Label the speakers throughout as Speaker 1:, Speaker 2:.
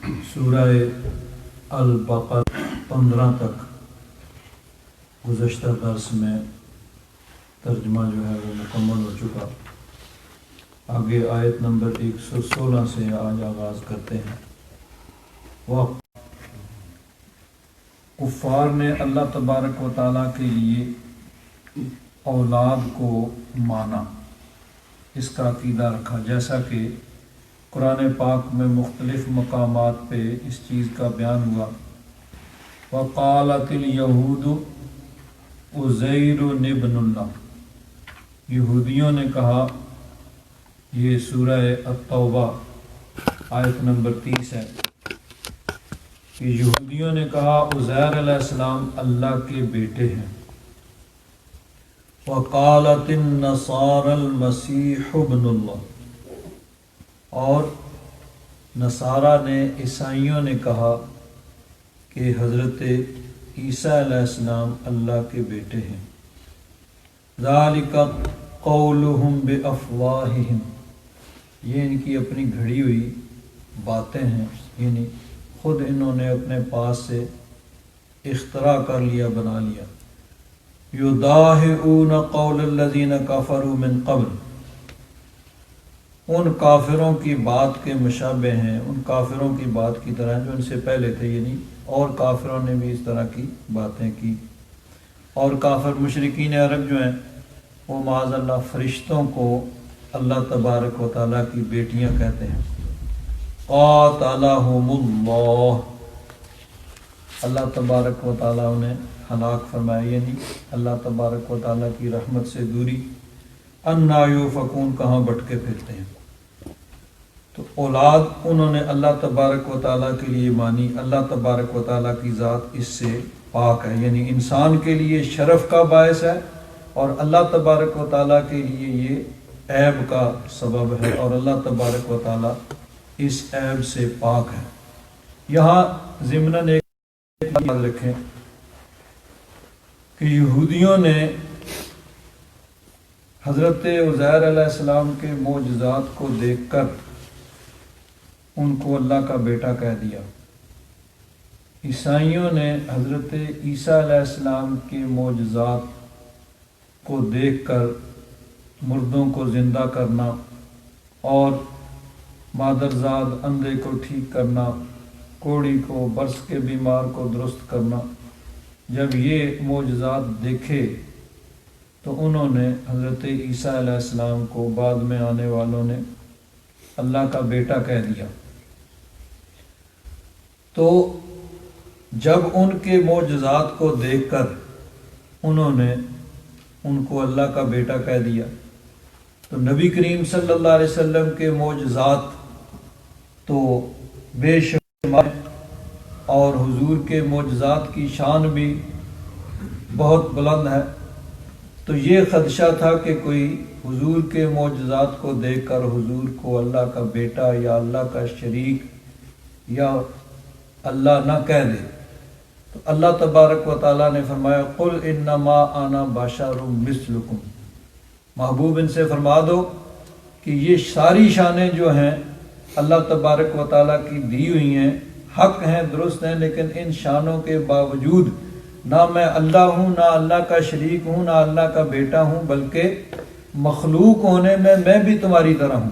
Speaker 1: سورہ البقرہ 15 تک گزشتہ درس میں ترجمہ جو ہے وہ مکمل ہو چکا۔ آگے آیت نمبر 116 سے آج آغاز کرتے ہیں۔ وقت کفار نے اللہ تبارک و تعالیٰ کے لیے اولاد کو مانا، اس کا عقیدہ رکھا، جیسا کہ قرآن پاک میں مختلف مقامات پہ اس چیز کا بیان ہوا۔ وقالت الیہود عزیر ابن اللہ، یہودیوں نے کہا، یہ سورہ التوبہ آیت نمبر 30 ہے کہ یہودیوں نے کہا عزیر علیہ السلام اللہ کے بیٹے ہیں۔ وقالت النصارى المسیح ابن اللہ، اور نصارہ نے، عیسائیوں نے کہا کہ حضرت عیسیٰ علیہ السلام اللہ کے بیٹے ہیں۔ ذالک قولہم بافواہہم، یہ ان کی اپنی گھڑی ہوئی باتیں ہیں، یعنی خود انہوں نے اپنے پاس سے اختراع کر لیا، بنا لیا۔ یداہئون قول الذین کفروا من قبل، ان کافروں کی بات کے مشابہ ہیں، ان کافروں کی بات کی طرح جو ان سے پہلے تھے، یعنی اور کافروں نے بھی اس طرح کی باتیں کی۔ اور کافر مشرکین عرب جو ہیں وہ معاذ اللہ فرشتوں کو اللہ تبارک و تعالیٰ کی بیٹیاں کہتے ہیں۔ قاتلہم اللہ، اللہ تبارک و تعالیٰ انہیں ہلاک فرمایا، یعنی اللہ تبارک و تعالیٰ کی رحمت سے دوری۔ انا یؤفکون، کہاں بھٹکے پھرتے ہیں۔ تو اولاد انہوں نے اللہ تبارک و تعالیٰ کے لیے مانی، اللہ تبارک و تعالیٰ کی ذات اس سے پاک ہے، یعنی انسان کے لیے شرف کا باعث ہے اور اللہ تبارک و تعالیٰ کے لیے یہ عیب کا سبب ہے، اور اللہ تبارک و تعالیٰ اس عیب سے پاک ہے۔ یہاں ضمناً ایک بات یاد رکھیں کہ یہودیوں نے حضرت عزیر علیہ السلام کے معجزات کو دیکھ کر ان کو اللہ کا بیٹا کہہ دیا۔ عیسائیوں نے حضرت عیسیٰ علیہ السلام کے معجزات کو دیکھ کر مردوں کو زندہ کرنا اور مادرزاد اندھے کو ٹھیک کرنا، کوڑی کو، برس کے بیمار کو درست کرنا، جب یہ معجزات دیکھے تو انہوں نے حضرت عیسیٰ علیہ السلام کو بعد میں آنے والوں نے اللہ کا بیٹا کہہ دیا۔ تو جب ان کے معجزات کو دیکھ کر انہوں نے ان کو اللہ کا بیٹا کہہ دیا، تو نبی کریم صلی اللہ علیہ وسلم کے معجزات تو بے شمار، اور حضور کے معجزات کی شان بھی بہت بلند ہے۔ تو یہ خدشہ تھا کہ کوئی حضور کے معجزات کو دیکھ کر حضور کو اللہ کا بیٹا یا اللہ کا شریک یا اللہ نہ کہہ دے۔ تو اللہ تبارک و تعالیٰ نے فرمایا قل انما انا بشر مثلکم، محبوب ان سے فرما دو کہ یہ ساری شانیں جو ہیں اللہ تبارک و تعالیٰ کی دی ہوئی ہیں، حق ہیں، درست ہیں، لیکن ان شانوں کے باوجود نہ میں اللہ ہوں، نہ اللہ کا شریک ہوں، نہ اللہ کا بیٹا ہوں، بلکہ مخلوق ہونے میں میں بھی تمہاری طرح ہوں۔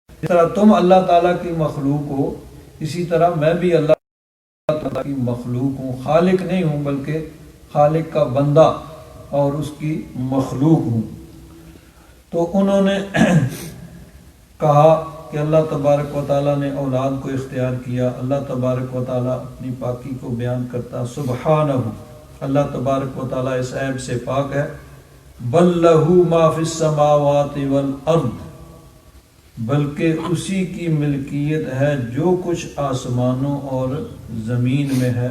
Speaker 1: جس طرح تم اللہ تعالیٰ کی مخلوق ہو، اسی طرح میں بھی اللہ تعالیٰ کی مخلوق ہوں، خالق نہیں ہوں بلکہ خالق کا بندہ اور اس کی مخلوق ہوں۔ تو انہوں نے کہا کہ اللہ تبارک و تعالیٰ نے اولاد کو اختیار کیا۔ اللہ تبارک و تعالیٰ اپنی پاکی کو بیان کرتا، سبحانہ، اللہ تبارک و تعالیٰ اس عیب سے پاک ہے۔ بل لہ ما فی السماوات والارض، بلکہ اسی کی ملکیت ہے جو کچھ آسمانوں اور زمین میں ہے۔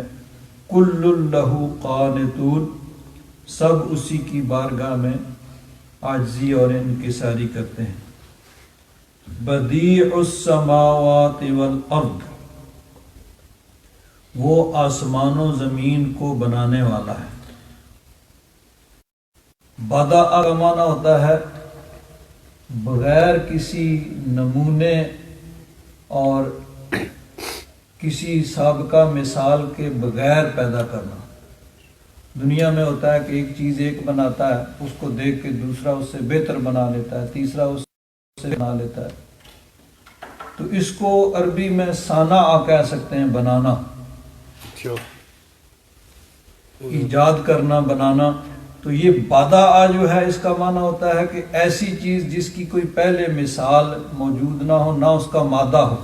Speaker 1: کل لہ قانتون، سب اسی کی بارگاہ میں عاجزی اور انکساری کرتے ہیں۔ بدیع السماوات والارض، وہ آسمان و زمین کو بنانے والا ہے۔ بدع کا معنی ہوتا ہے بغیر کسی نمونے اور کسی سابقہ مثال کے بغیر پیدا کرنا۔ دنیا میں ہوتا ہے کہ ایک چیز ایک بناتا ہے، اس کو دیکھ کے دوسرا اس سے بہتر بنا لیتا ہے، تیسرا اس سے بنا لیتا ہے۔ تو اس کو عربی میں صانع کہہ سکتے ہیں، بنانا، ایجاد کرنا، بنانا۔ تو یہ بادہ جو ہے اس کا معنی ہوتا ہے کہ ایسی چیز جس کی کوئی پہلے مثال موجود نہ ہو، نہ اس کا مادہ ہو۔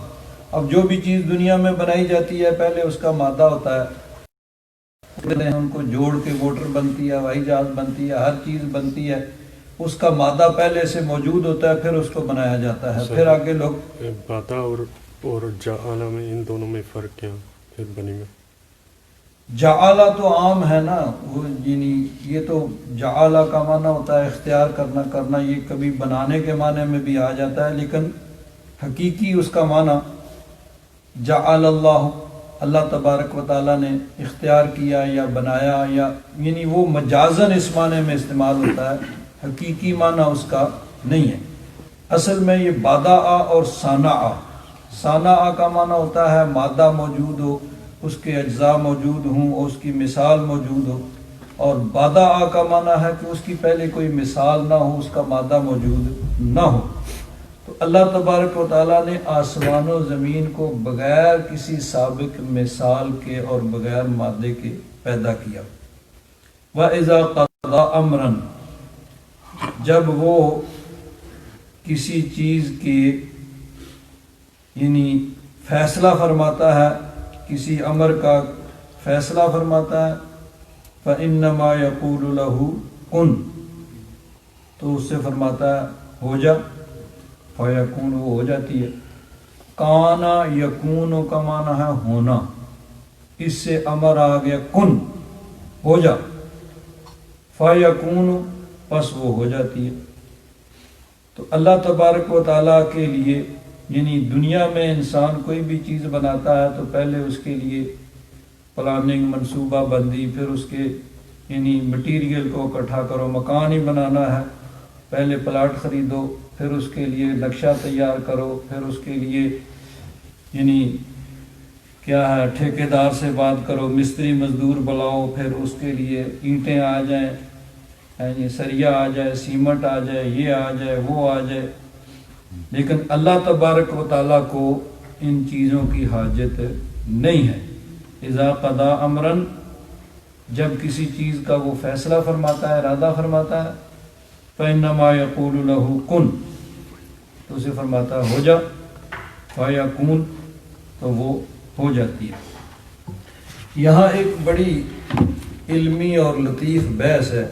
Speaker 1: اب جو بھی چیز دنیا میں بنائی جاتی ہے پہلے اس کا مادہ ہوتا ہے، ان کو جوڑ کے موٹر بنتی ہے، ہوائی جہاز بنتی ہے، ہر چیز بنتی ہے، اس کا مادہ پہلے سے موجود ہوتا ہے، پھر اس کو بنایا جاتا ہے، پھر آگے لوگ۔
Speaker 2: بادہ اور جعل میں ان دونوں میں فرق کیا پھر بنی میں؟
Speaker 1: جعلہ تو عام ہے نا، وہ یعنی یہ تو جعلہ کا معنی ہوتا ہے اختیار کرنا، یہ کبھی بنانے کے معنی میں بھی آ جاتا ہے، لیکن حقیقی اس کا معنی جعل اللہ تبارک و تعالیٰ نے اختیار کیا یا بنایا، یا یعنی وہ مجازن اس معنی میں استعمال ہوتا ہے، حقیقی معنی اس کا نہیں ہے۔ اصل میں یہ بادہ اور صانع کا معنی ہوتا ہے مادہ موجود ہو، اس کے اجزاء موجود ہوں، اس کی مثال موجود ہو، اور بادہ کا معنی ہے کہ اس کی پہلے کوئی مثال نہ ہو، اس کا مادہ موجود نہ ہو۔ تو اللہ تبارک و تعالیٰ نے آسمان و زمین کو بغیر کسی سابق مثال کے اور بغیر مادے کے پیدا کیا۔ وَإِذَا قَضَى أَمْرًا، جب وہ کسی چیز کے یعنی فیصلہ فرماتا ہے، کسی امر کا فیصلہ فرماتا ہے، فَإِنَّمَا يَقُولُ لَهُ كُن، تو اس سے فرماتا ہے ہو جا، فَيَكُونُ، وہ ہو جاتی ہے۔ کانا یکون کا معنی ہے ہونا، اس سے امر آ گیا کن، ہو جا، فَيَكُونُ، پس وہ ہو جاتی ہے۔ تو اللہ تبارک و تعالیٰ کے لیے یعنی دنیا میں انسان کوئی بھی چیز بناتا ہے تو پہلے اس کے لیے پلاننگ، منصوبہ بندی، پھر اس کے یعنی مٹیریل کو اکٹھا کرو، مکان ہی بنانا ہے، پہلے پلاٹ خریدو، پھر اس کے لیے نقشہ تیار کرو، پھر اس کے لیے یعنی کیا ہے ٹھیکیدار سے بات کرو، مستری مزدور بلاؤ، پھر اس کے لیے اینٹیں آ جائیں، یعنی سریا آ جائے، سیمنٹ آ جائے، یہ آ جائے، وہ آ جائے۔ لیکن اللہ تبارک و تعالیٰ کو ان چیزوں کی حاجت نہیں ہے۔ اذا قضا امرن، جب کسی چیز کا وہ فیصلہ فرماتا ہے، ارادہ فرماتا ہے، فإنما يقول له کن، تو اسے فرماتا ہے ہو جا، فیکون، تو وہ ہو جاتی ہے۔ یہاں ایک بڑی علمی اور لطیف بحث ہے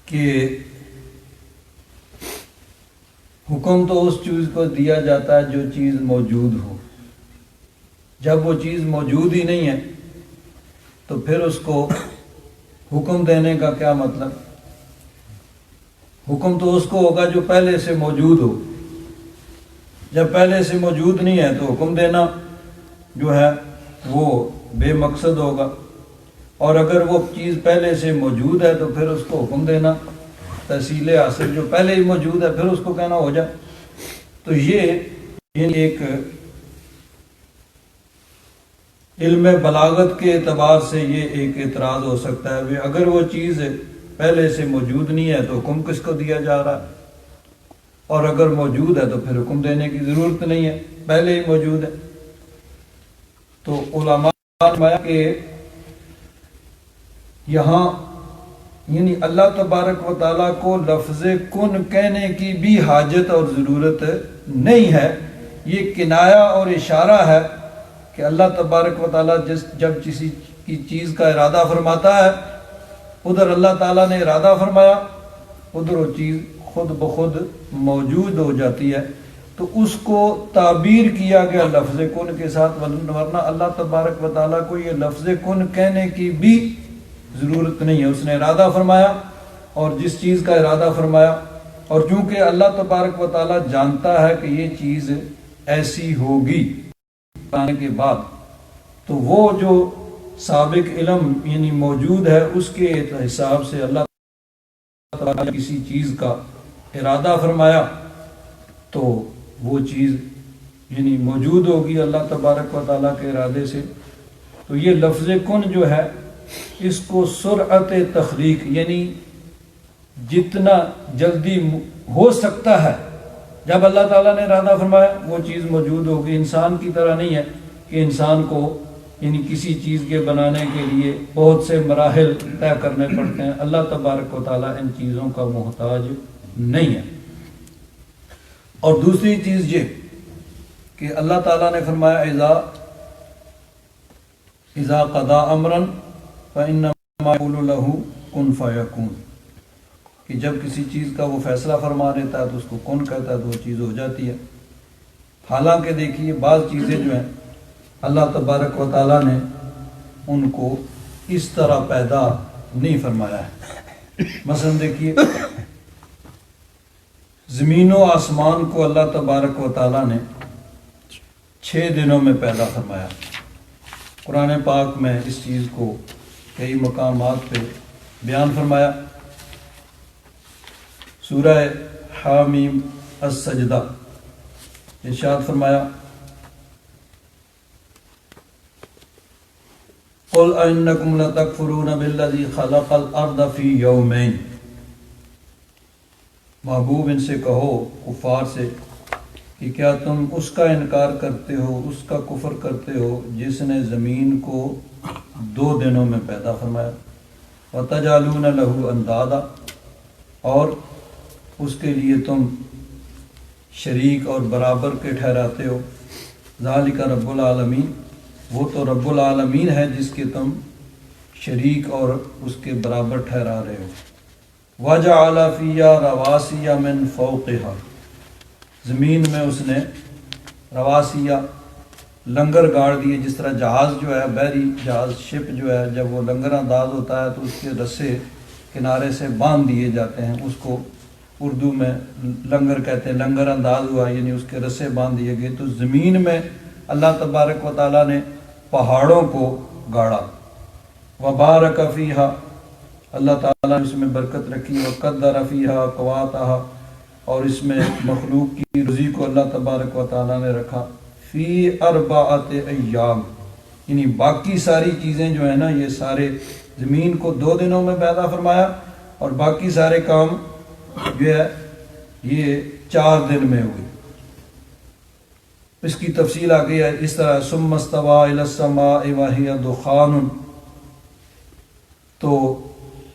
Speaker 1: کہ حکم تو اس چیز کو دیا جاتا ہے جو چیز موجود ہو، جب وہ چیز موجود ہی نہیں ہے تو پھر اس کو حکم دینے کا کیا مطلب؟ حکم تو اس کو ہوگا جو پہلے سے موجود ہو، جب پہلے سے موجود نہیں ہے تو حکم دینا جو ہے وہ بے مقصد ہوگا، اور اگر وہ چیز پہلے سے موجود ہے تو پھر اس کو حکم دینا تحصیل حاصل جو پہلے ہی موجود ہے، پھر اس کو کہنا ہو جائے۔ تو یہ ایک علم بلاغت کے اعتبار سے یہ ایک اعتراض ہو سکتا ہے، اگر وہ چیز پہلے سے موجود نہیں ہے تو حکم کس کو دیا جا رہا ہے، اور اگر موجود ہے تو پھر حکم دینے کی ضرورت نہیں ہے، پہلے ہی موجود ہے۔ تو علماء نے فرمایا کہ یہاں یعنی اللہ تبارک و تعالیٰ کو لفظ کن کہنے کی بھی حاجت اور ضرورت نہیں ہے، یہ کنایا اور اشارہ ہے کہ اللہ تبارک و تعالیٰ جب کسی کی چیز کا ارادہ فرماتا ہے، ادھر اللہ تعالیٰ نے ارادہ فرمایا، ادھر وہ چیز خود بخود موجود ہو جاتی ہے۔ تو اس کو تعبیر کیا گیا لفظ کن کے ساتھ، ورنہ اللہ تبارک و تعالیٰ کو یہ لفظ کن کہنے کی بھی ضرورت نہیں ہے، اس نے ارادہ فرمایا اور جس چیز کا ارادہ فرمایا، اور چونکہ اللہ تبارک و تعالیٰ جانتا ہے کہ یہ چیز ایسی ہوگی آنے کے بعد، تو وہ جو سابق علم یعنی موجود ہے اس کے حساب سے اللہ تعالیٰ نے کسی چیز کا ارادہ فرمایا تو وہ چیز یعنی موجود ہوگی اللہ تبارک و تعالیٰ کے ارادے سے، تو یہ لفظ کن جو ہے اس کو سرعت تخلیق یعنی جتنا جلدی ہو سکتا ہے جب اللہ تعالیٰ نے ارادہ فرمایا وہ چیز موجود ہوگی. انسان کی طرح نہیں ہے کہ انسان کو یعنی کسی چیز کے بنانے کے لیے بہت سے مراحل طے کرنے پڑتے ہیں. اللہ تبارک و تعالیٰ ان چیزوں کا محتاج نہیں ہے. اور دوسری چیز یہ کہ اللہ تعالیٰ نے فرمایا اذا قضا امرا فانما يقول له کن فیکون، کہ جب کسی چیز کا وہ فیصلہ فرما دیتا ہے تو اس کو کن کہتا ہے تو وہ چیز ہو جاتی ہے. حالانکہ دیکھیے بعض چیزیں جو ہیں اللہ تبارک و تعالیٰ نے ان کو اس طرح پیدا نہیں فرمایا ہے. مثلا دیکھیے زمین و آسمان کو اللہ تبارک و تعالیٰ نے 6 دنوں میں پیدا فرمایا. قرآن پاک میں اس چیز کو کئی مقامات پہ بیان فرمایا. سورہ حامیم السجدہ ارشاد فرمایا قل انکم لتکفرون بالذی خلق الارض فی یومین. محبوب ان سے کہو کفار سے کہ کیا تم اس کا انکار کرتے ہو، اس کا کفر کرتے ہو جس نے زمین کو 2 دنوں میں پیدا فرمایا. وَتَجْعَلُونَ لَهُ أَنْدَادًا، اور اس کے لیے تم شریک اور برابر کے ٹھہراتے ہو. ذَلِكَ رب العالمین، وہ تو رب العالمین ہے جس کے تم شریک اور اس کے برابر ٹھہرا رہے ہو. وَجَعَلَ فِيهَا رَوَاسِيَ مِن فَوْقِهَا، زمین میں اس نے رواسیہ لنگر گاڑ دیے. جس طرح جہاز جو ہے بحری جہاز شپ جو ہے جب وہ لنگر انداز ہوتا ہے تو اس کے رسے کنارے سے باندھ دیے جاتے ہیں، اس کو اردو میں لنگر کہتے ہیں. لنگر انداز ہوا یعنی اس کے رسے باندھ دیے گئے. تو زمین میں اللہ تبارک و تعالیٰ نے پہاڑوں کو گاڑا. وبارک فیہا، اللہ تعالیٰ نے اس میں برکت رکھی. وقدر فیہا اقواتہا، اور اس میں مخلوق کی رزق کو اللہ تبارک و تعالیٰ نے رکھا. فی 4 ایام، یعنی باقی ساری چیزیں جو ہیں نا یہ سارے زمین کو 2 دنوں میں پیدا فرمایا اور باقی سارے کام جو ہے یہ 4 دن میں ہوئے. اس کی تفصیل آ گئی ہے اس طرح ثم استوى الى السماء وهي دخان. تو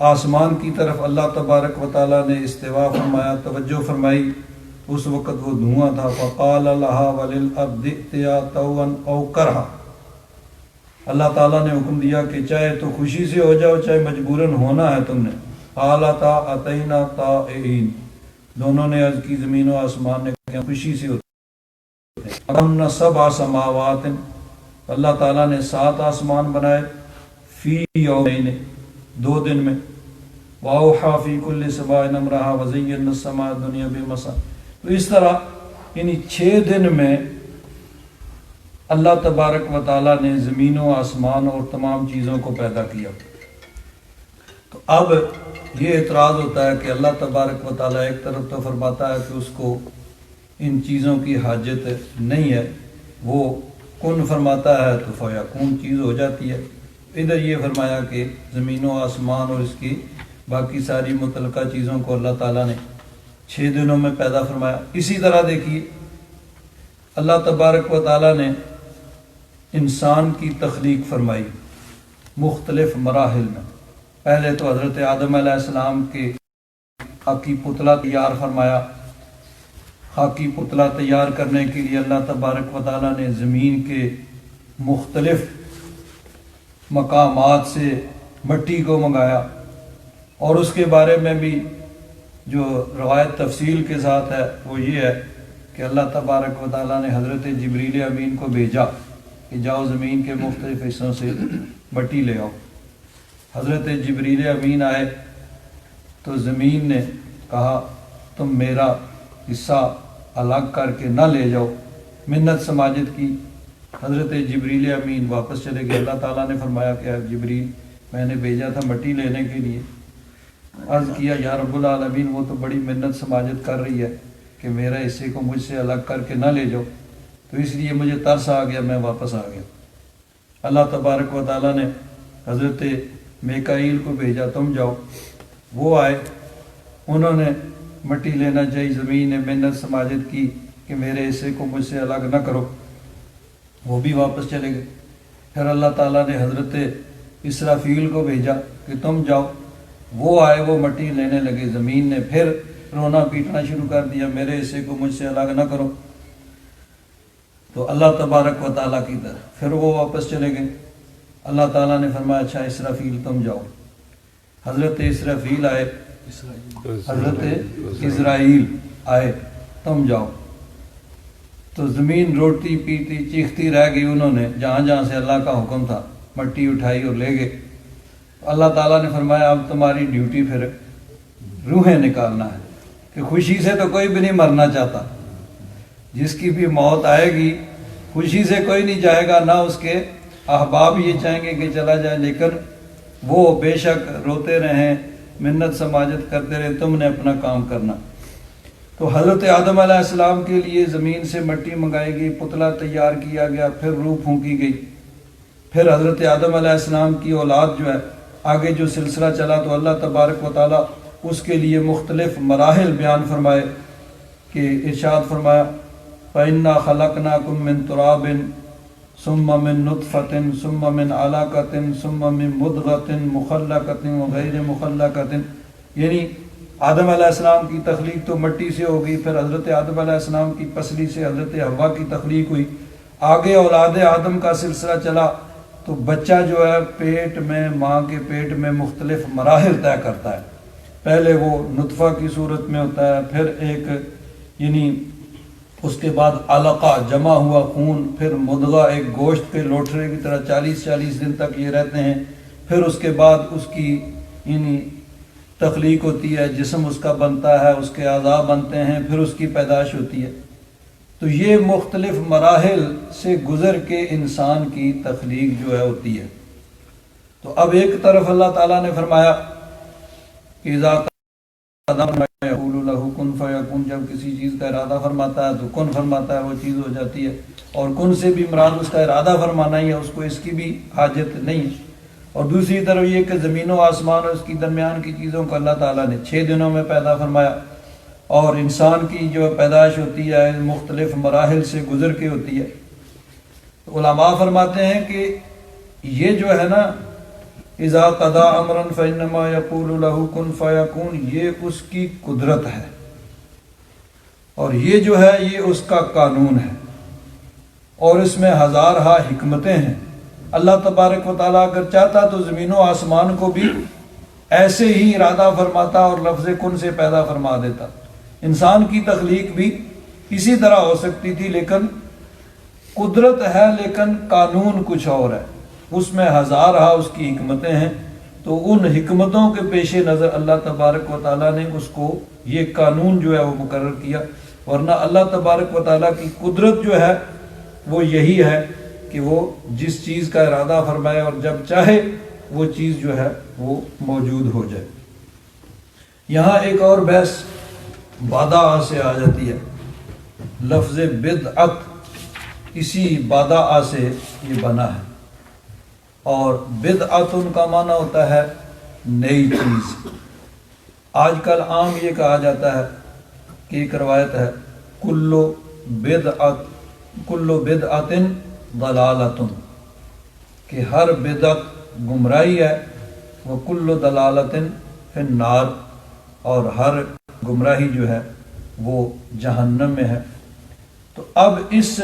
Speaker 1: آسمان کی طرف اللہ تبارک و تعالیٰ نے استوا فرمایا، توجہ فرمائی. اس وقت وہ دھواں تھا. فقال لها وللارض ائتيا طوعا او كرها، اللہ تعالیٰ نے حکم دیا کہ چاہے تو خوشی سے ہو جاؤ چاہے مجبوراً ہونا ہے تم نے. قالتا اتینا طائعین، دونوں نے عرض کی زمین و آسمان نے کہ خوشی سے ہوتے ہیں. اقمنا 7 سماوات، اللہ تعالیٰ نے 7 آسمان بنائے. فی یومین، 2 دن میں. واوحا فی کل سماء امرہا وزینا السماء الدنیا بمصابیح. تو اس طرح یعنی 6 دن میں اللہ تبارک و تعالیٰ نے زمین و آسمان اور تمام چیزوں کو پیدا کیا. تو اب یہ اعتراض ہوتا ہے کہ اللہ تبارک و تعالیٰ ایک طرف تو فرماتا ہے کہ اس کو ان چیزوں کی حاجت نہیں ہے، وہ کن فرماتا ہے تو فیکون چیز ہو جاتی ہے. ادھر یہ فرمایا کہ زمین و آسمان اور اس کی باقی ساری متعلقہ چیزوں کو اللہ تعالیٰ نے 6 دنوں میں پیدا فرمایا. اسی طرح دیکھیے اللہ تبارک و تعالیٰ نے انسان کی تخلیق فرمائی مختلف مراحل میں. پہلے تو حضرت آدم علیہ السلام کے خاکی پتلا تیار فرمایا. خاکی پتلا تیار کرنے کے لیے اللہ تبارک و تعالیٰ نے زمین کے مختلف مقامات سے مٹی کو منگایا. اور اس کے بارے میں بھی جو روایت تفصیل کے ساتھ ہے وہ یہ ہے کہ اللہ تبارک و تعالیٰ نے حضرت جبریل امین کو بھیجا کہ جاؤ زمین کے مختلف حصوں سے مٹی لے آؤ. حضرت جبریل امین آئے تو زمین نے کہا تم میرا حصہ الگ کر کے نہ لے جاؤ. منت سماجت کی. حضرت جبریل امین واپس چلے گئے. اللہ تعالیٰ نے فرمایا کہ جبریل میں نے بھیجا تھا مٹی لینے کے لیے. عرض کیا یا رب العالمین وہ تو بڑی منت سماجت کر رہی ہے کہ میرا حصے کو مجھ سے الگ کر کے نہ لے جاؤ. تو اس لیے مجھے ترس آ گیا، میں واپس آ گیا۔ اللہ تبارک و تعالیٰ نے حضرت میکائیل کو بھیجا، تم جاؤ۔ وہ آئے، انہوں نے مٹی لینا چاہی، زمین نے منت سماجت کی کہ میرے حصے کو مجھ سے الگ نہ کرو، وہ بھی واپس چلے گئے۔ پھر اللہ تعالیٰ نے حضرت اسرافیل کو بھیجا کہ تم جاؤ۔ وہ آئے، وہ مٹی لینے لگے، زمین نے پھر رونا پیٹنا شروع کر دیا، میرے حصے کو مجھ سے الگ نہ کرو۔ تو اللہ تبارک و تعالیٰ کی طرف پھر وہ واپس چلے گئے۔ اللہ تعالیٰ نے فرمایا اچھا اسرافیل تم جاؤ۔ حضرت اسرافیل آئے، حضرت اسرائیل آئے، تم جاؤ۔ تو زمین روٹی پیتی چیختی رہ گئی، انہوں نے جہاں جہاں سے اللہ کا حکم تھا مٹی اٹھائی اور لے گئے۔ اللہ تعالیٰ نے فرمایا اب تمہاری ڈیوٹی پھر روحیں نکالنا ہے، کہ خوشی سے تو کوئی بھی نہیں مرنا چاہتا، جس کی بھی موت آئے گی خوشی سے کوئی نہیں جائے گا، نہ اس کے احباب یہ چاہیں گے کہ چلا جائے، لیکن وہ بے شک روتے رہیں، منت سماجت کرتے رہیں، تم نے اپنا کام کرنا۔ تو حضرت آدم علیہ السلام کے لیے زمین سے مٹی منگائی گئی، پتلا تیار کیا گیا، پھر روح پھونکی گئی۔ پھر حضرت آدم علیہ السلام کی اولاد جو ہے، آگے جو سلسلہ چلا تو اللہ تبارک و تعالیٰ اس کے لیے مختلف مراحل بیان فرمائے کہ ارشاد فرمایا فَإِنَّا خَلَقْنَاكُم مِّن تُرَابٍ ثُمَّ مِن نُطْفَةٍ ثُمَّ مِن عَلَقَةٍ ثُمَّ مِن مُضْغَةٍ مُخَلَّقَةٍ وَغَيْرِ مُخَلَّقَةٍ، یعنی آدم علیہ السلام کی تخلیق تو مٹی سے ہو گئی، پھر حضرت آدم علیہ السلام کی پسلی سے حضرت حوا کی تخلیق ہوئی، آگے اولاد آدم کا سلسلہ چلا تو بچہ جو ہے پیٹ میں، ماں کے پیٹ میں مختلف مراحل طے کرتا ہے۔ پہلے وہ نطفہ کی صورت میں ہوتا ہے، پھر ایک یعنی اس کے بعد علقہ جمع ہوا خون، پھر مدغہ ایک گوشت کے لوٹھرے کی طرح 40 دن تک یہ رہتے ہیں، پھر اس کے بعد اس کی یعنی تخلیق ہوتی ہے، جسم اس کا بنتا ہے، اس کے اعضاء بنتے ہیں، پھر اس کی پیدائش ہوتی ہے۔ تو یہ مختلف مراحل سے گزر کے انسان کی تخلیق جو ہے ہوتی ہے۔ تو اب ایک طرف اللہ تعالیٰ نے فرمایا کہ اذا قضى یقول له کن فیکون، جب کسی چیز کا ارادہ فرماتا ہے تو کن فرماتا ہے، وہ چیز ہو جاتی ہے، اور کن سے بھی مراد اس کا ارادہ فرمانا ہی ہے، اس کو اس کی بھی حاجت نہیں۔ اور دوسری طرف یہ کہ زمین و آسمان اور اس کی درمیان کی چیزوں کو اللہ تعالیٰ نے 6 دنوں میں پیدا فرمایا، اور انسان کی جو پیدائش ہوتی ہے مختلف مراحل سے گزر کے ہوتی ہے۔ علماء فرماتے ہیں کہ یہ جو ہے نا اذا قضا امرا فانما یقول له کن فیکون، یہ اس کی قدرت ہے، اور یہ جو ہے یہ اس کا قانون ہے، اور اس میں ہزارہا حکمتیں ہیں۔ اللہ تبارک و تعالیٰ اگر چاہتا تو زمین و آسمان کو بھی ایسے ہی ارادہ فرماتا اور لفظ کن سے پیدا فرما دیتا۔ انسان کی تخلیق بھی اسی طرح ہو سکتی تھی، لیکن قدرت ہے، لیکن قانون کچھ اور ہے، اس میں ہزارہا اس کی حکمتیں ہیں۔ تو ان حکمتوں کے پیش نظر اللہ تبارک و تعالیٰ نے اس کو یہ قانون جو ہے وہ مقرر کیا، ورنہ اللہ تبارک و تعالیٰ کی قدرت جو ہے وہ یہی ہے کہ وہ جس چیز کا ارادہ فرمائے اور جب چاہے وہ چیز جو ہے وہ موجود ہو جائے۔ یہاں ایک اور بحث بادع سے آ جاتی ہے، لفظ بدعت اسی بادع سے یہ بنا ہے، اور بدعت ان کا معنی ہوتا ہے نئی چیز۔ آج کل عام یہ کہا جاتا ہے کہ ایک روایت ہے کلو بدعت ضلالت، کہ ہر بدعت گمراہی ہے، وہ کلو ضلالت فی النار، اور ہر گمراہی جو ہے وہ جہنم میں ہے۔ تو اب اس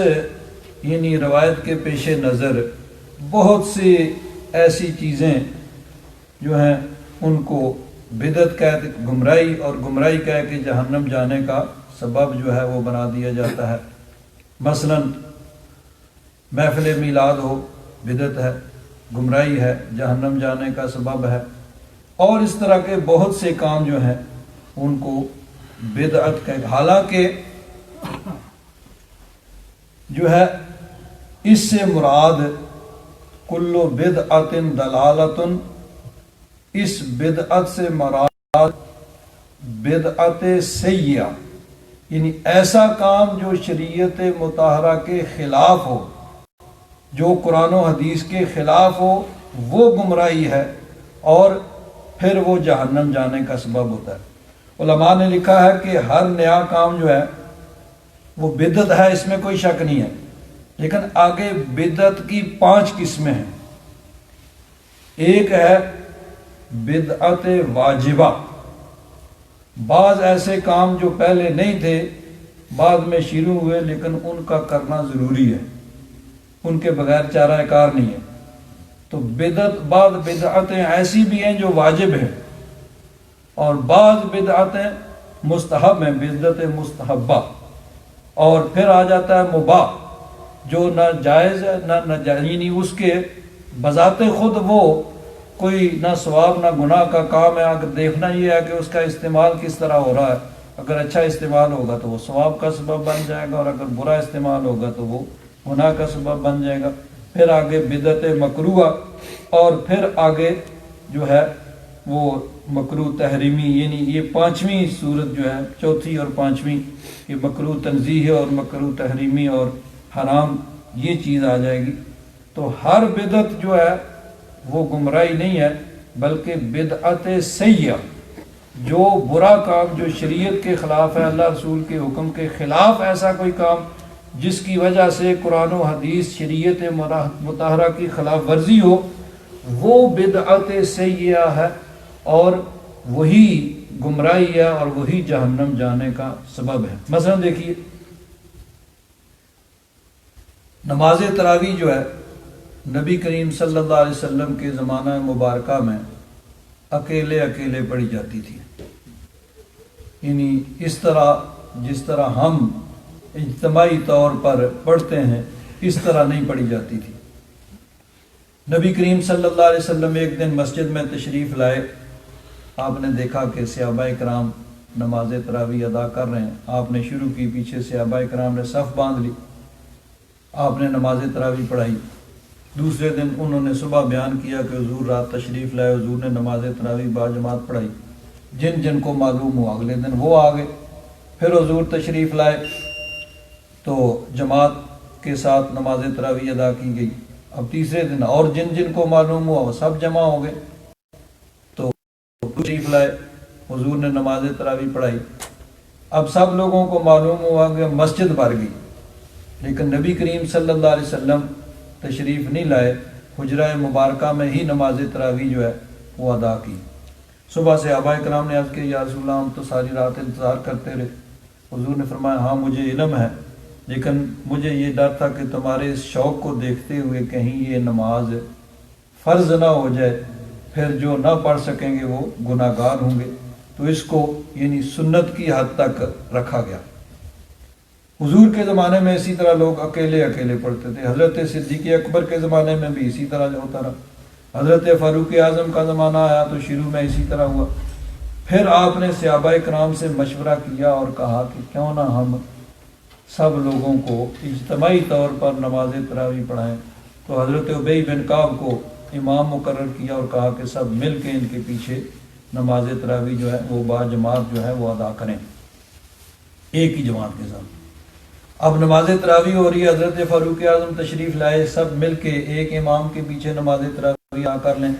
Speaker 1: یعنی روایت کے پیش نظر بہت سی ایسی چیزیں جو ہیں ان کو بدعت کہتے گمراہی، اور گمراہی کہہ کے جہنم جانے کا سبب جو ہے وہ بنا دیا جاتا ہے۔ مثلا محفل میلاد ہو، بدعت ہے، گمراہی ہے، جہنم جانے کا سبب ہے، اور اس طرح کے بہت سے کام جو ہیں ان کو بدعت کہتے، حالانکہ جو ہے اس سے مراد کلو بدعت دلالت، اس بدعت سے مراد بدعت سیئہ، یعنی ایسا کام جو شریعت مطہرہ کے خلاف ہو، جو قرآن و حدیث کے خلاف ہو، وہ گمراہی ہے اور پھر وہ جہنم جانے کا سبب ہوتا ہے۔ علماء نے لکھا ہے کہ ہر نیا کام جو ہے وہ بدعت ہے، اس میں کوئی شک نہیں ہے، لیکن آگے بدعت کی 5 قسمیں ہیں۔ ایک ہے بدعت واجبہ، بعض ایسے کام جو پہلے نہیں تھے بعد میں شروع ہوئے لیکن ان کا کرنا ضروری ہے، ان کے بغیر چارہ کار نہیں ہے۔ تو بعض بدعتیں ایسی بھی ہیں جو واجب ہیں، اور بعض بدعتیں مستحب ہیں، بدعت مستحبہ، اور پھر آ جاتا ہے مباح، جو نہ جائز ہے نہ ناجائز، یعنی اس کے بذات خود وہ کوئی نہ ثواب نہ گناہ کا کام ہے۔ اگر دیکھنا یہ ہے کہ اس کا استعمال کس طرح ہو رہا ہے، اگر اچھا استعمال ہوگا تو وہ ثواب کا سبب بن جائے گا، اور اگر برا استعمال ہوگا تو وہ گناہ کا سبب بن جائے گا۔ پھر آگے بدعت مکروہ، اور پھر آگے جو ہے وہ مکروہ تحریمی، یعنی یہ 5ویں صورت جو ہے، چوتھی اور 5ویں، یہ مکروہ تنزیہ اور مکروہ تحریمی اور حرام، یہ چیز آ جائے گی۔ تو ہر بدعت جو ہے وہ گمراہی نہیں ہے، بلکہ بدعت سیئہ، جو برا کام جو شریعت کے خلاف ہے، اللہ رسول کے حکم کے خلاف ایسا کوئی کام جس کی وجہ سے قرآن و حدیث شریعت مطہرہ کی خلاف ورزی ہو، وہ بدعت سیئہ ہے، اور وہی گمراہی ہے اور وہی جہنم جانے کا سبب ہے۔ مثلا دیکھیے، نماز تراویح جو ہے نبی کریم صلی اللہ علیہ وسلم کے زمانہ مبارکہ میں اکیلے پڑھی جاتی تھی، یعنی اس طرح جس طرح ہم اجتماعی طور پر پڑھتے ہیں اس طرح نہیں پڑھی جاتی تھی۔ نبی کریم صلی اللہ علیہ وسلم ایک دن مسجد میں تشریف لائے، آپ نے دیکھا کہ صحابہ کرام نماز تراویح ادا کر رہے ہیں، آپ نے شروع کی، پیچھے صحابہ کرام نے صف باندھ لی، آپ نے نماز تراویح پڑھائی۔ دوسرے دن انہوں نے صبح بیان کیا کہ حضور رات تشریف لائے، حضور نے نماز تراویح با جماعت پڑھائی، جن جن کو معلوم ہوا اگلے دن وہ آ گئے۔ پھر حضور تشریف لائے تو جماعت کے ساتھ نماز تراویح ادا کی گئی۔ اب تیسرے دن اور جن جن کو معلوم ہوا وہ سب جمع ہو گئے، تو تشریف لائے، حضور نے نماز تراویح پڑھائی۔ اب سب لوگوں کو معلوم ہوا کہ مسجد بھر گئی، لیکن نبی کریم صلی اللہ علیہ وسلم تشریف نہیں لائے، حجرہ مبارکہ میں ہی نماز تراویح جو ہے وہ ادا کی۔ صبح سے صحابہ کرام نے عرض کیا، یا رسول اللہ ہم تو ساری رات انتظار کرتے رہے۔ حضور نے فرمایا، ہاں مجھے علم ہے، لیکن مجھے یہ ڈر تھا کہ تمہارے اس شوق کو دیکھتے ہوئے کہیں یہ نماز فرض نہ ہو جائے، پھر جو نہ پڑھ سکیں گے وہ گناہ گار ہوں گے، تو اس کو یعنی سنت کی حد تک رکھا گیا۔ حضور کے زمانے میں اسی طرح لوگ اکیلے پڑھتے تھے، حضرت صدیق اکبر کے زمانے میں بھی اسی طرح ہوتا رہا، حضرت فاروق اعظم کا زمانہ آیا تو شروع میں اسی طرح ہوا۔ پھر آپ نے صحابہ کرام سے مشورہ کیا اور کہا کہ کیوں نہ ہم سب لوگوں کو اجتماعی طور پر نماز تراویح پڑھائیں، تو حضرت ابی بن کعب کو امام مقرر کیا اور کہا کہ سب مل کے ان کے پیچھے نماز تراویح جو ہے وہ با جماعت جو ہے وہ ادا کریں، ایک ہی جماعت کے ساتھ۔ اب نماز تراویح ہو رہی ہے، حضرت فاروق اعظم تشریف لائے، سب مل کے ایک امام کے پیچھے نماز تراویح ادا کر لیں۔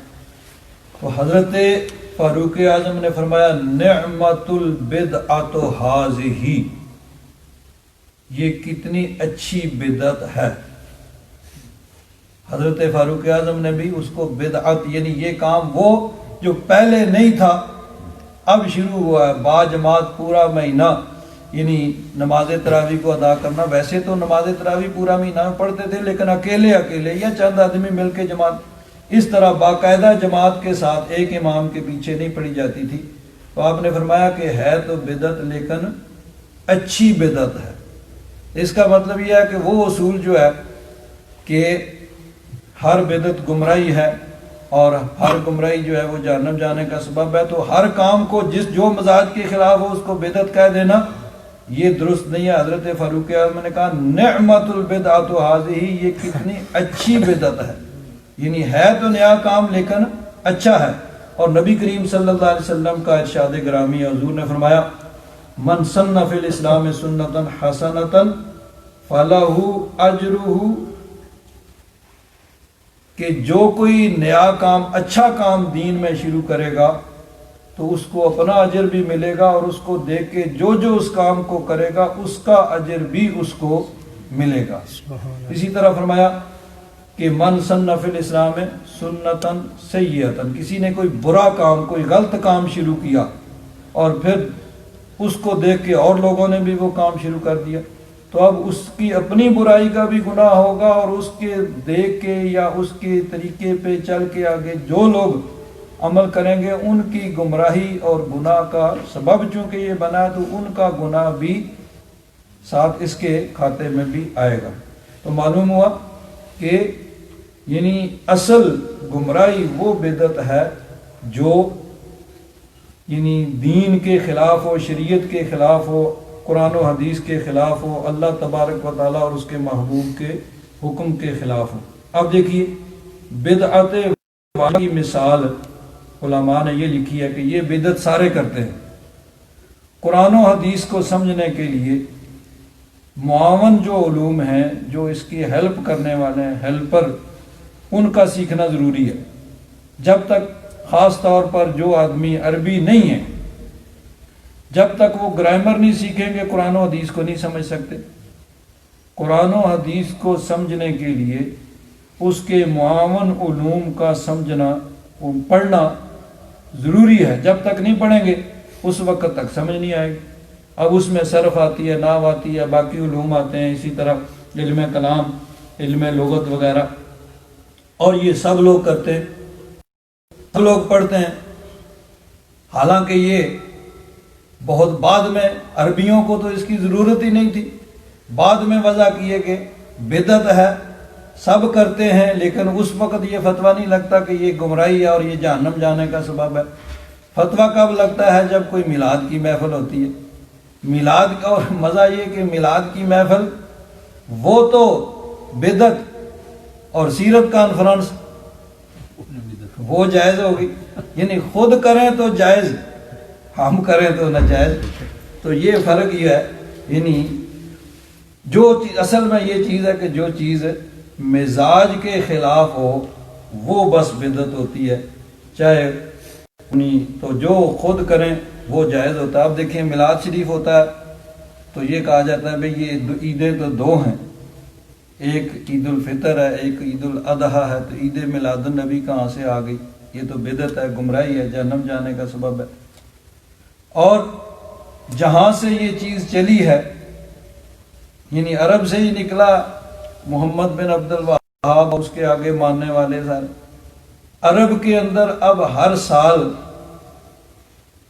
Speaker 1: تو حضرت فاروق اعظم نے فرمایا، نعمت البدعۃ ھذہ، یہ کتنی اچھی بدعت ہے۔ حضرت فاروق اعظم نے بھی اس کو بدعت، یعنی یہ کام وہ جو پہلے نہیں تھا اب شروع ہوا ہے، با جماعت پورا مہینہ یعنی نماز تراویح کو ادا کرنا۔ ویسے تو نماز تراویح پورا مہینہ میں پڑھتے تھے، لیکن اکیلے یا چند آدمی مل کے جماعت، اس طرح باقاعدہ جماعت کے ساتھ ایک امام کے پیچھے نہیں پڑھی جاتی تھی۔ تو آپ نے فرمایا کہ ہے تو بدعت لیکن اچھی بدعت ہے۔ اس کا مطلب یہ ہے کہ وہ اصول جو ہے کہ ہر بدعت گمراہی ہے اور ہر گمراہی جو ہے وہ جہنم جانے کا سبب ہے، تو ہر کام کو جو مزاج کے خلاف ہو اس کو بدعت کہہ دینا یہ درست نہیں ہے۔ حضرت فاروق اعظم نے کہا، نعمت البدعۃ ھذہ، یہ کتنی اچھی بدعت ہے، یعنی ہے تو نیا کام لیکن اچھا ہے۔ اور نبی کریم صلی اللہ علیہ وسلم کا ارشاد گرامی، حضور نے فرمایا من سن فی الاسلام سنتا حسنتا فلہ اجرہ، کہ جو کوئی نیا کام، اچھا کام دین میں شروع کرے گا تو اس کو اپنا اجر بھی ملے گا، اور اس کو دیکھ کے جو جو اس کام کو کرے گا اس کا اجر بھی اس کو ملے گا۔ اسی طرح فرمایا کہ من سن فی الاسلام سنتا سیئتا، کسی نے کوئی برا کام، کوئی غلط کام شروع کیا اور پھر اس کو دیکھ کے اور لوگوں نے بھی وہ کام شروع کر دیا، تو اب اس کی اپنی برائی کا بھی گناہ ہوگا، اور اس کے دیکھ کے یا اس کے طریقے پہ چل کے آگے جو لوگ عمل کریں گے ان کی گمراہی اور گناہ کا سبب چونکہ یہ بنا، تو ان کا گناہ بھی ساتھ اس کے کھاتے میں بھی آئے گا۔ تو معلوم ہوا کہ یعنی اصل گمراہی وہ بدعت ہے جو یعنی دین کے خلاف ہو، شریعت کے خلاف ہو، قرآن و حدیث کے خلاف ہو، اللہ تبارک و تعالیٰ اور اس کے محبوب کے حکم کے خلاف ہو۔ اب دیکھیے بدعت کی مثال علماء نے یہ لکھی ہے کہ یہ بدعت سارے کرتے ہیں۔ قرآن و حدیث کو سمجھنے کے لیے معاون جو علوم ہیں، جو اس کی ہیلپ کرنے والے ہیں، ہیلپر، ان کا سیکھنا ضروری ہے۔ جب تک خاص طور پر جو آدمی عربی نہیں ہے، جب تک وہ گرامر نہیں سیکھیں گے قرآن و حدیث کو نہیں سمجھ سکتے۔ قرآن و حدیث کو سمجھنے کے لیے اس کے معاون علوم کا سمجھنا، پڑھنا ضروری ہے۔ جب تک نہیں پڑھیں گے اس وقت تک سمجھ نہیں آئے گی۔ اب اس میں صرف آتی ہے، نحو آتی ہے، باقی علوم آتے ہیں، اسی طرح علم کلام، علم لغت وغیرہ، اور یہ سب لوگ کرتے ہیں، سب لوگ پڑھتے ہیں، حالانکہ یہ بہت بعد میں، عربیوں کو تو اس کی ضرورت ہی نہیں تھی، بعد میں وضع کیے کہ بدعت ہے، سب کرتے ہیں، لیکن اس وقت یہ فتویٰ نہیں لگتا کہ یہ گمراہی ہے اور یہ جہنم جانے کا سبب ہے۔ فتویٰ کب لگتا ہے؟ جب کوئی میلاد کی محفل ہوتی ہے۔ میلاد کا اور مزہ یہ کہ میلاد کی محفل وہ تو بدعت، اور سیرت کانفرنس وہ جائز ہوگی، یعنی خود کریں تو جائز، ہم کریں تو ناجائز۔ تو یہ فرق یہ ہے، یعنی جو چیز اصل میں یہ چیز ہے کہ جو چیز مزاج کے خلاف ہو وہ بس بدعت ہوتی ہے، چاہے تو جو خود کریں وہ جائز ہوتا ہے۔ اب دیکھیں میلاد شریف ہوتا ہے تو یہ کہا جاتا ہے بھئی یہ عیدیں تو دو ہیں، ایک عید الفطر ہے، ایک عید الاضحیٰ ہے، تو عید میلاد النبی کہاں سے آ گئی؟ یہ تو بدعت ہے، گمراہی ہے، جہنم جانے کا سبب ہے۔ اور جہاں سے یہ چیز چلی ہے، یعنی عرب سے ہی نکلا، محمد بن عبد الوہاب، اس کے آگے ماننے والے سارے عرب کے اندر اب ہر سال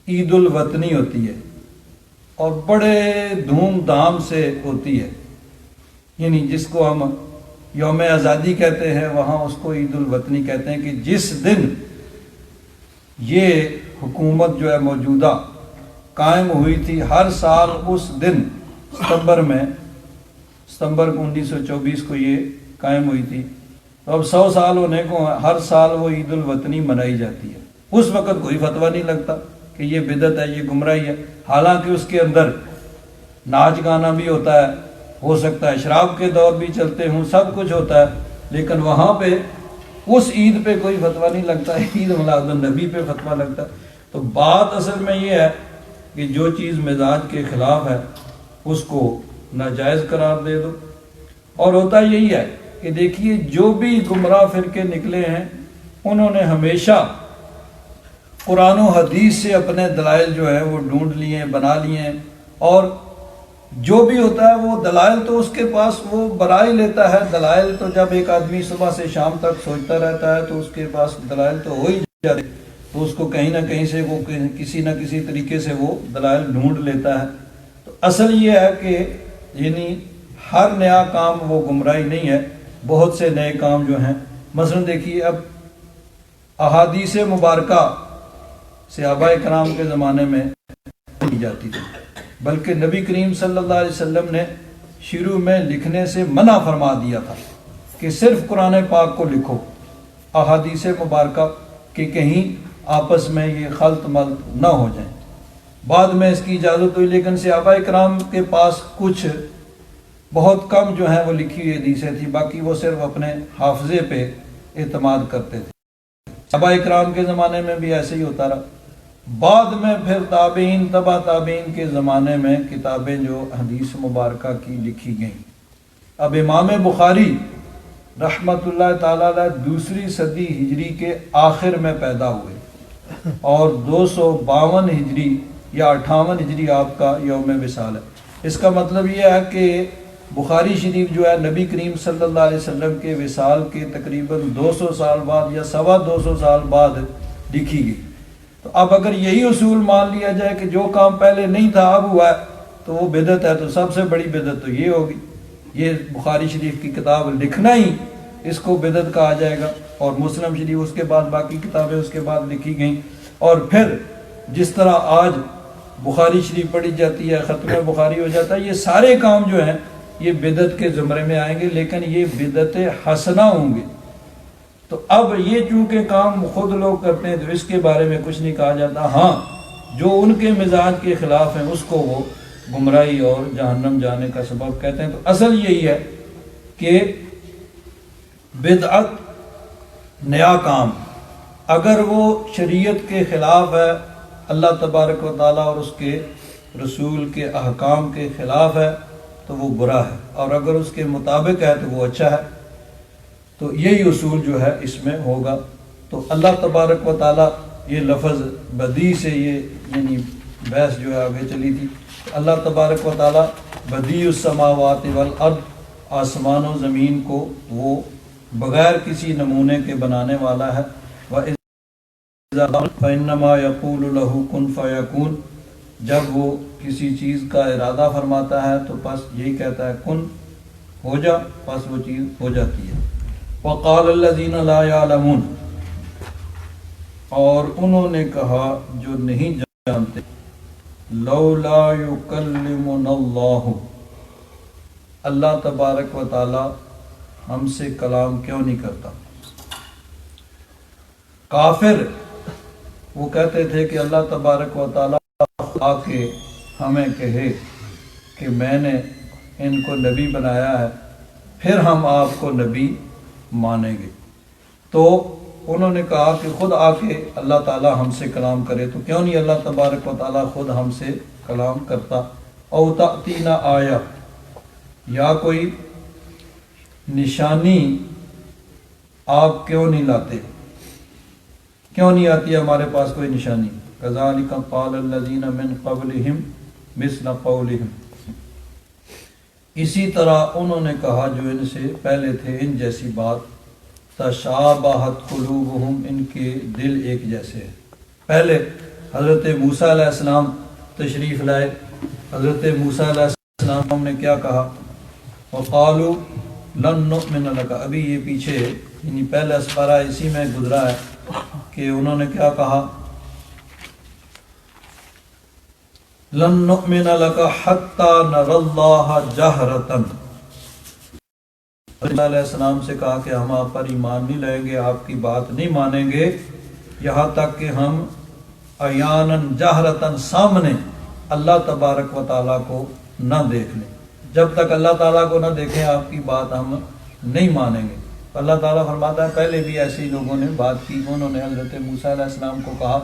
Speaker 1: عید الوطنی ہوتی ہے اور بڑے دھوم دھام سے ہوتی ہے، یعنی جس کو ہم یوم آزادی کہتے ہیں، وہاں اس کو عید الوطنی کہتے ہیں، کہ جس دن یہ حکومت جو ہے موجودہ قائم ہوئی تھی، ہر سال اس دن ستمبر 1924 کو یہ قائم ہوئی تھی، تو اب 100 سال ہونے کو ہر سال وہ عید الوطنی منائی جاتی ہے۔ اس وقت کوئی فتویٰ نہیں لگتا کہ یہ بدعت ہے، یہ گمراہی ہے، حالانکہ اس کے اندر ناچ گانا بھی ہوتا ہے، ہو سکتا ہے شراب کے دور بھی چلتے ہوں، سب کچھ ہوتا ہے، لیکن وہاں پہ اس عید پہ کوئی فتویٰ نہیں لگتا، عید میلاد النبی پہ فتویٰ لگتا ہے۔ تو بات اصل میں یہ ہے کہ جو چیز مزاج کے خلاف ہے اس کو ناجائز قرار دے دو۔ اور ہوتا یہی ہے کہ دیکھیے جو بھی گمراہ فرقے نکلے ہیں انہوں نے ہمیشہ قرآن و حدیث سے اپنے دلائل جو ہے وہ ڈھونڈ لیے، بنا لیے ہیں، اور جو بھی ہوتا ہے وہ دلائل تو اس کے پاس وہ بنا ہی لیتا ہے۔ دلائل تو جب ایک آدمی صبح سے شام تک سوچتا رہتا ہے تو اس کے پاس دلائل تو ہو ہی جاتے، تو اس کو کہیں نہ کہیں سے وہ کسی نہ کسی طریقے سے وہ دلائل ڈھونڈ لیتا ہے۔ تو اصل یہ ہے کہ یعنی ہر نیا کام وہ گمراہی نہیں ہے، بہت سے نئے کام جو ہیں، مثلا دیکھیے اب احادیث مبارکہ صحابہ کرام کے زمانے میں کی جاتی تھی، بلکہ نبی کریم صلی اللہ علیہ وسلم نے شروع میں لکھنے سے منع فرما دیا تھا کہ صرف قرآن پاک کو لکھو، احادیث مبارکہ کہ کہیں آپس میں یہ خلط ملط نہ ہو جائیں۔ بعد میں اس کی اجازت ہوئی، لیکن صحابہ کرام کے پاس کچھ بہت کم جو ہیں وہ لکھی ہوئی حدیثیں تھیں، باقی وہ صرف اپنے حافظے پہ اعتماد کرتے تھے۔ صحابہ کرام کے زمانے میں بھی ایسے ہی ہوتا رہا۔ بعد میں پھر تابعین، تبع تابعین کے زمانے میں کتابیں جو حدیث مبارکہ کی لکھی گئیں۔ اب امام بخاری رحمۃ اللہ تعالی علیہ دوسری صدی ہجری کے آخر میں پیدا ہوئے اور 252 ہجری یا 58 ہجری آپ کا یوم وصال ہے۔ اس کا مطلب یہ ہے کہ بخاری شریف جو ہے نبی کریم صلی اللہ علیہ وسلم کے وصال کے تقریباً 200 سال بعد یا 250 سال بعد لکھی گئی۔ تو اب اگر یہی اصول مان لیا جائے کہ جو کام پہلے نہیں تھا اب ہوا ہے تو وہ بدعت ہے، تو سب سے بڑی بدعت تو یہ ہوگی، یہ بخاری شریف کی کتاب لکھنا ہی اس کو بدعت کہا جائے گا، اور مسلم شریف اس کے بعد باقی کتابیں اس کے بعد لکھی گئیں۔ اور پھر جس طرح آج بخاری شریف پڑھی جاتی ہے، ختم بخاری ہو جاتا ہے، یہ سارے کام جو ہیں یہ بدعت کے زمرے میں آئیں گے، لیکن یہ بدعت حسنہ ہوں گے۔ تو اب یہ چونکہ کام خود لوگ کرتے ہیں تو اس کے بارے میں کچھ نہیں کہا جاتا، ہاں جو ان کے مزاج کے خلاف ہیں اس کو وہ گمراہی اور جہنم جانے کا سبب کہتے ہیں۔ تو اصل یہی ہے کہ بدعت نیا کام اگر وہ شریعت کے خلاف ہے، اللہ تبارک و تعالیٰ اور اس کے رسول کے احکام کے خلاف ہے تو وہ برا ہے، اور اگر اس کے مطابق ہے تو وہ اچھا ہے۔ تو یہی اصول جو ہے اس میں ہوگا۔ تو اللہ تبارک و تعالیٰ، یہ لفظ بدیع سے یہ یعنی بحث جو ہے آگے چلی تھی، اللہ تبارک و تعالیٰ بدیع السماوات والارض، آسمان و زمین کو وہ بغیر کسی نمونے کے بنانے والا ہے۔ فَإِنَّمَا يَقُولُ لَهُ كُن فَيَكُونُ، جب وہ کسی چیز کا ارادہ فرماتا ہے تو بس یہی کہتا ہے کن، ہو جا، بس وہ چیز ہو جاتی ہے۔ وَقَالَ الَّذِينَ لَا يَعْلَمُونَ، اور انہوں نے کہا جو نہیں جانتے، لَوْلَا يُكَلِّمُنَا اللَّهُ، اللہ تبارک و تعالی ہم سے کلام کیوں نہیں کرتا۔ کافر وہ کہتے تھے کہ اللہ تبارک و تعالیٰ آ کے ہمیں کہے کہ میں نے ان کو نبی بنایا ہے، پھر ہم آپ کو نبی مانیں گے۔ تو انہوں نے کہا کہ خود آ کے اللہ تعالیٰ ہم سے کلام کرے، تو کیوں نہیں اللہ تبارک و تعالیٰ خود ہم سے کلام کرتا۔ او تأتینا آیا، یا کوئی نشانی آپ کیوں نہیں لاتے، کیوں نہیں آتی ہے ہمارے پاس کوئی نشانی۔ کذالک قال الذین من قبلہم مثل قولہم، اسی طرح انہوں نے کہا جو ان سے پہلے تھے ان جیسی بات۔ تشابہت قلوبہم، ان کے دل ایک جیسے ہیں۔ پہلے حضرت موسیٰ علیہ السلام تشریف لائے، حضرت موسیٰ علیہ السلام نے کیا کہا، وقالوا لن نؤمن لک، ابھی یہ پیچھے یعنی پہلا سپارہ اسی میں گزرا ہے کہ انہوں نے کیا کہا، لن نؤمن لک حتی نری اللہ جہرۃ، علیہ السلام سے کہا کہ ہم آپ پر ایمان نہیں لائیں گے، آپ کی بات نہیں مانیں گے یہاں تک کہ ہم عیاناً جہرتاً سامنے اللہ تبارک و تعالیٰ کو نہ دیکھ لیں۔ جب تک اللہ تعالیٰ کو نہ دیکھیں آپ کی بات ہم نہیں مانیں گے۔ اللہ تعالیٰ فرماتا ہے پہلے بھی ایسے ہی لوگوں نے بات کی، انہوں نے حضرت موسیٰ علیہ السلام کو کہا،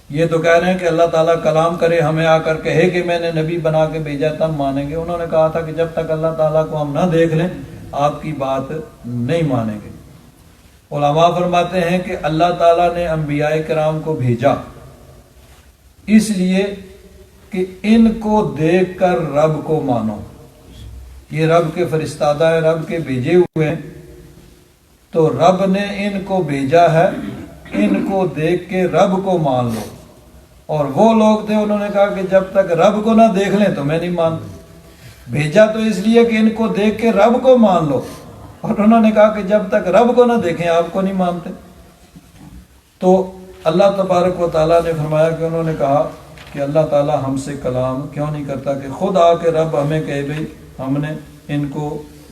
Speaker 1: یہ تو کہہ رہے ہیں کہ اللہ تعالیٰ کلام کرے، ہمیں آ کر کہے کہ میں نے نبی بنا کے بھیجا تب مانیں گے۔ انہوں نے کہا تھا کہ جب تک اللہ تعالیٰ کو ہم نہ دیکھ لیں آپ کی بات نہیں مانیں گے۔ علماء فرماتے ہیں کہ اللہ تعالیٰ نے انبیاء کرام کو بھیجا اس لیے کہ ان کو دیکھ کر رب کو مانو، یہ رب کے فرستادہ ہیں، رب کے بھیجے ہوئے ہیں، تو رب نے ان کو بھیجا ہے، ان کو دیکھ کے رب کو مان لو۔ اور وہ لوگ تھے انہوں نے کہا کہ جب تک رب کو نہ دیکھ لیں تو میں نہیں مانتا، بھیجا تو اس لیے کہ ان کو دیکھ کے رب کو مان لو، اور انہوں نے کہا کہ جب تک رب کو نہ دیکھیں آپ کو نہیں مانتے۔ تو اللہ تبارک و تعالیٰ نے فرمایا کہ انہوں نے کہا کہ اللہ تعالیٰ ہم سے کلام کیوں نہیں کرتا کہ خود آ کے رب ہمیں کہے بھئی ہم نے ان کو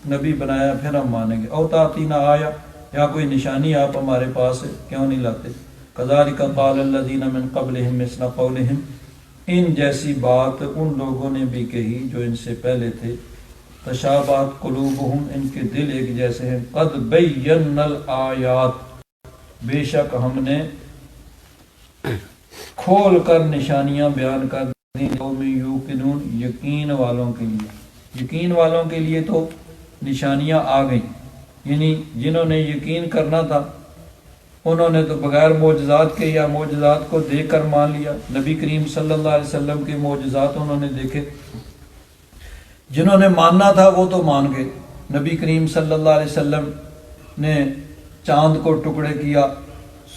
Speaker 1: نبی بنایا پھر ہم مانیں گے۔ او تاتینا آیا، یا کوئی نشانی آپ ہمارے پاس کیوں نہیں لاتے۔ کذالک قال الذین من قبلہم مثل قولہم، ان جیسی بات ان لوگوں نے بھی کہی جو ان سے پہلے تھے، تشابہت قلوبہم، ان کے دل ایک جیسے ہیں، قد بینا الآیات، بے شک ہم نے کھول کر نشانیاں بیان کر دی، قوم یوقنون، یقین والوں کے لیے۔ یقین والوں کے لیے تو نشانیاں آ گئیں، یعنی جنہوں نے یقین کرنا تھا انہوں نے تو بغیر معجزات کے یا معجزات کو دیکھ کر مان لیا۔ نبی کریم صلی اللہ علیہ وسلم کے معجزات انہوں نے دیکھے، جنہوں نے ماننا تھا وہ تو مان گئے۔ نبی کریم صلی اللہ علیہ وسلم نے چاند کو ٹکڑے کیا،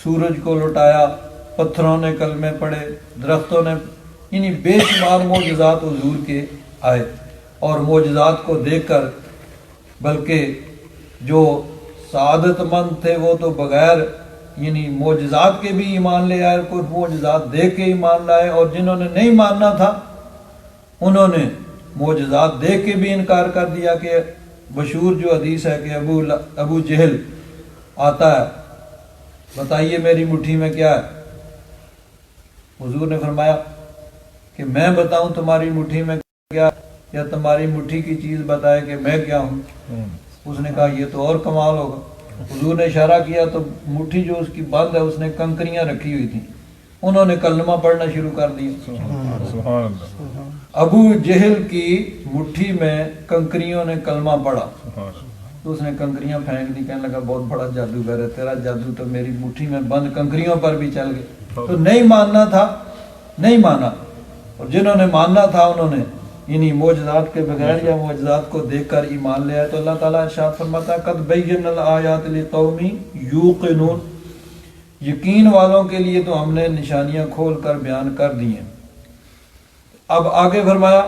Speaker 1: سورج کو لٹایا، پتھروں نے کلمے پڑھے، درختوں نے، یعنی بے شمار معجزات حضور کے آئے، اور معجزات کو دیکھ کر بلکہ جو سعادت مند تھے وہ تو بغیر یعنی معجزات کے بھی ایمان لے آئے، کچھ معجزات دیکھ کے ایمان لائے، اور جنہوں نے نہیں ماننا تھا انہوں نے معجزات دیکھ کے بھی انکار کر دیا۔ کہ مشہور جو حدیث ہے کہ ابو جہل آتا ہے، بتائیے میری مٹھی میں کیا ہے؟ حضور نے فرمایا کہ میں بتاؤں تمہاری مٹھی میں کیا، یا تمہاری مٹھی کی چیز بتائے کہ میں کیا ہوں؟ اس نے کہا یہ تو اور کمال ہوگا۔ حضور نے اشارہ کیا تو مٹھی جو اس کی بند ہے اس نے کنکریاں رکھی ہوئی تھیں، انہوں نے کلمہ پڑھنا شروع کر دیا۔
Speaker 3: سبحان اللہ۔
Speaker 1: ابو جہل کی مٹھی میں کنکریوں نے کلمہ پڑھا تو اس نے کنکریاں پھینک دی، کہنے لگا بہت بڑا جادوگر ہے تیرا جادو تو میری مٹھی میں بند کنکریوں پر بھی چل گئے۔ تو نہیں ماننا تھا، نہیں مانا، اور جنہوں نے ماننا تھا انہوں نے یعنی معجزات کے بغیر یا معجزات کو دیکھ کر ایمان لے آئے۔ تو اللہ تعالیٰ ارشاد فرماتا ہے قد بینا الآیات لقوم یوقنون، یقین والوں کے لیے تو ہم نے نشانیاں کھول کر بیان کر دی ہیں۔ اب آگے فرمایا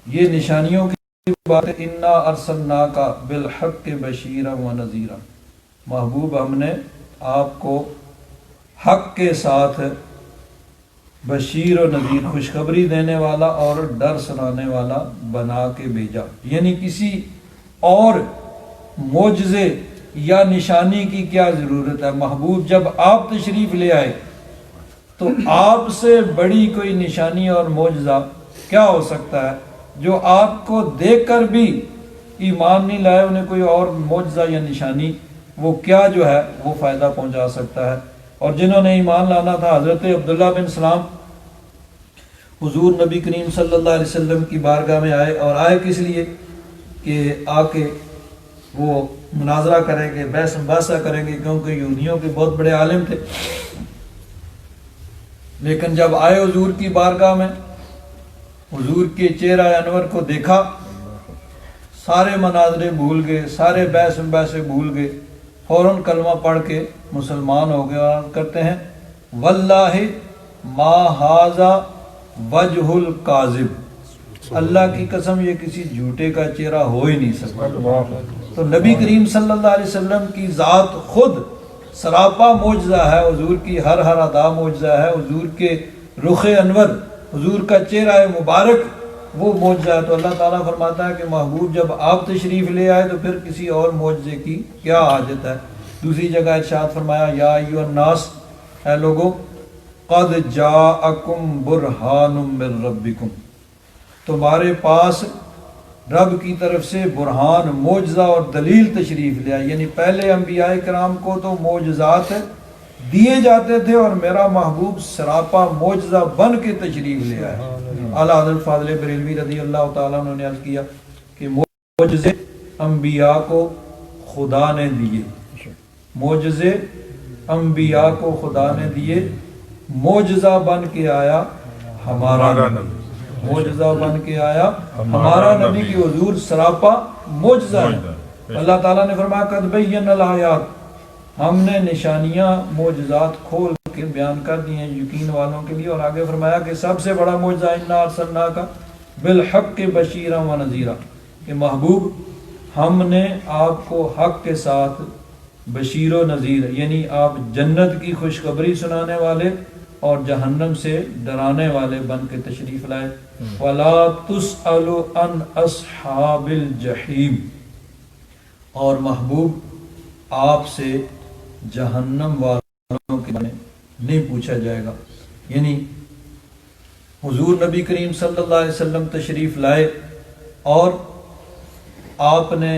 Speaker 1: یہ نشانیوں کی بات، انا ارسلناک بالحق بشیرا ونذیرا، محبوب ہم نے آپ کو حق کے ساتھ بشیر و نذیر، خوشخبری دینے والا اور ڈر سنانے والا بنا کے بھیجا۔ یعنی کسی اور معجزے یا نشانی کی کیا ضرورت ہے؟ محبوب جب آپ تشریف لے آئے تو آپ سے بڑی کوئی نشانی اور معجزہ کیا ہو سکتا ہے؟ جو آپ کو دیکھ کر بھی ایمان نہیں لائے انہیں کوئی اور معجزہ یا نشانی وہ کیا جو ہے وہ فائدہ پہنچا سکتا ہے؟ اور جنہوں نے ایمان لانا تھا، حضرت عبداللہ بن سلام حضور نبی کریم صلی اللہ علیہ وسلم کی بارگاہ میں آئے، اور آئے کس لیے کہ آ کے وہ مناظرہ کریں گے، بحث مباحثہ کریں گے، کیونکہ یہودیوں کے بہت بڑے عالم تھے۔ لیکن جب آئے حضور کی بارگاہ میں، حضور کے چہرہ انور کو دیکھا، سارے مناظرے بھول گئے، سارے بحث مباحثے بھول گئے، فوراً کلمہ پڑھ کے مسلمان ہو گئے، اور کرتے ہیں واللہ ما ھذا وجہ الکاذب، اللہ کی قسم یہ کسی جھوٹے کا چہرہ ہو ہی نہیں سکتا۔ تو نبی کریم صلی اللہ علیہ وسلم کی ذات خود سراپا معجزہ ہے، حضور کی ہر ادا معجزہ ہے، حضور کے رخ انور، حضور کا چہرہ مبارک وہ معجزہ ہے۔ تو اللہ تعالیٰ فرماتا ہے کہ محبوب جب آپ تشریف لے آئے تو پھر کسی اور معجزے کی کیا حاجت ہے؟ دوسری جگہ ارشاد فرمایا یا ایھا الناس، اے لوگو، قد جاءکم برہان من ربکم، تمہارے پاس رب کی طرف سے برہان، معجزہ اور دلیل تشریف لے آئی۔ یعنی پہلے انبیاء کرام کو تو معجزات دیے جاتے تھے، اور میرا محبوب سراپا معجزہ بن کے تشریف لے آئے۔ اعلیٰ حضرت فاضل بریلوی رضی اللہ تعالیٰ عنہ نے عرض کیا کہ معجزے انبیاء کو خدا نے دیے، معجزے انبیاء کو خدا نے دیے، معجزہ بن کے آیا ہمارا نبی، معجزہ بن کے آیا ہمارا نبی کی حضور سراپا معجزہ ہے۔ اللہ تعالیٰ نے فرمایا قد بینا الآیات، ہم نے نشانیاں معجزات کھول کے بیان کر دی ہیں یقین والوں کے لیے۔ اور آگے فرمایا کہ سب سے بڑا معجزہ انا ارسلناک بالحق بشیرا ونذیرا، کہ محبوب ہم نے آپ کو حق کے ساتھ بشیر و نذیر، یعنی آپ جنت کی خوشخبری سنانے والے اور جہنم سے ڈرانے والے بن کے تشریف لائے۔ وَلَا تُسْأَلُ عَنْ أَصْحَابِ الْجَحِيمِ، اور محبوب آپ سے جہنم والوں کے بارے میں نہیں پوچھا جائے گا۔ یعنی حضور نبی کریم صلی اللہ علیہ وسلم تشریف لائے اور آپ نے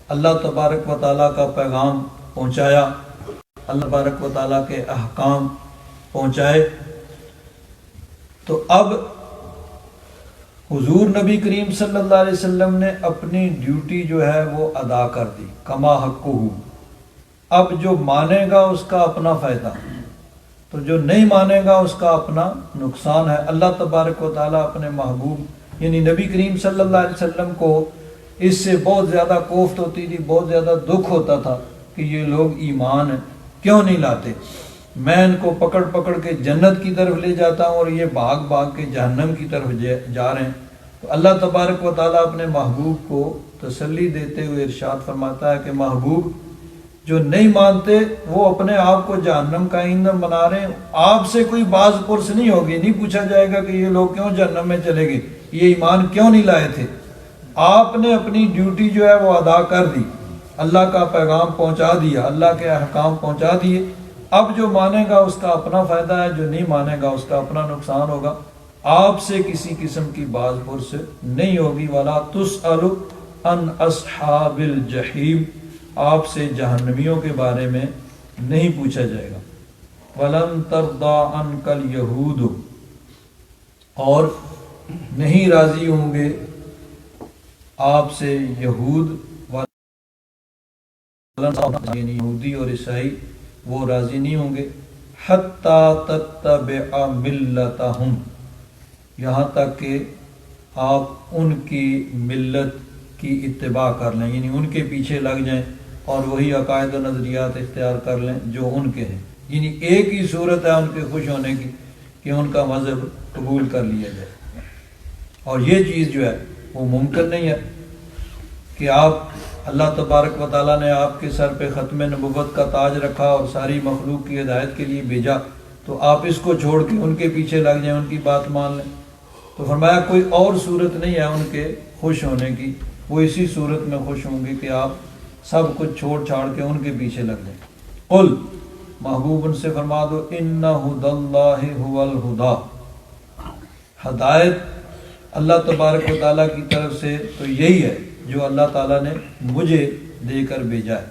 Speaker 1: اللہ تبارک و تعالیٰ کا پیغام پہنچایا، اللہ تبارک و تعالیٰ کے احکام پہنچائے۔ تو اب حضور نبی کریم صلی اللہ علیہ وسلم نے اپنی ڈیوٹی جو ہے وہ ادا کر دی، کما حقہ۔ اب جو مانے گا اس کا اپنا فائدہ، تو جو نہیں مانے گا اس کا اپنا نقصان ہے۔ اللہ تبارک و تعالیٰ اپنے محبوب یعنی نبی کریم صلی اللہ علیہ وسلم کو اس سے بہت زیادہ کوفت ہوتی تھی، بہت زیادہ دکھ ہوتا تھا کہ یہ لوگ ایمان کیوں نہیں لاتے، میں ان کو پکڑ پکڑ کے جنت کی طرف لے جاتا ہوں اور یہ بھاگ بھاگ کے جہنم کی طرف جا رہے ہیں۔ تو اللہ تبارک و تعالیٰ اپنے محبوب کو تسلی دیتے ہوئے ارشاد فرماتا ہے کہ محبوب جو نہیں مانتے وہ اپنے آپ کو جہنم کا ایندھن بنا رہے ہیں، آپ سے کوئی باز پرس نہیں ہوگی، نہیں پوچھا جائے گا کہ یہ لوگ کیوں جہنم میں چلے گئے، یہ ایمان کیوں نہیں لائے تھے۔ آپ نے اپنی ڈیوٹی جو ہے وہ ادا کر دی، اللہ کا پیغام پہنچا دیا، اللہ کے احکام پہنچا دیے۔ اب جو مانے گا اس کا اپنا فائدہ ہے، جو نہیں مانے گا اس کا اپنا نقصان ہوگا۔ آپ سے کسی قسم کی باز پرس نہیں ہوگی۔ وَلَا تُسْأَلُ عَنْ أَصْحَابِ الْجَحِيمِ، آپ سے جہنمیوں کے بارے میں نہیں پوچھا جائے گا۔ وَلَن تَرْضَىٰ عَنْكَ الْيَهُودُ، اور نہیں راضی ہوں گے آپ سے یہود، یعنی یہودی اور عیسائی وہ راضی نہیں ہوں گے، حَتَّى تَتَّبِعَ مِلَّتَهُمْ، یہاں تک کہ آپ ان کی ملت کی اتباع کر لیں، یعنی ان کے پیچھے لگ جائیں اور وہی عقائد و نظریات اختیار کر لیں جو ان کے ہیں۔ یعنی ایک ہی صورت ہے ان کے خوش ہونے کی کہ ان کا مذہب قبول کر لیا جائے، اور یہ چیز جو ہے وہ ممکن نہیں ہے کہ آپ اللہ تبارک و تعالیٰ نے آپ کے سر پہ ختم نبوت کا تاج رکھا اور ساری مخلوق کی ہدایت کے لیے بھیجا، تو آپ اس کو چھوڑ کے ان کے پیچھے لگ جائیں، ان کی بات مان لیں۔ تو فرمایا کوئی اور صورت نہیں ہے ان کے خوش ہونے کی، وہ اسی صورت میں خوش ہوں گے کہ آپ سب کچھ چھوڑ چھاڑ کے ان کے پیچھے لگ جائیں۔ قل، محبوب ان سے فرما دو، ان ھدی اللہ ھو الھدی، ہدایت اللہ تبارک و تعالیٰ کی طرف سے تو یہی ہے جو اللہ تعالیٰ نے مجھے دے کر بھیجا ہے،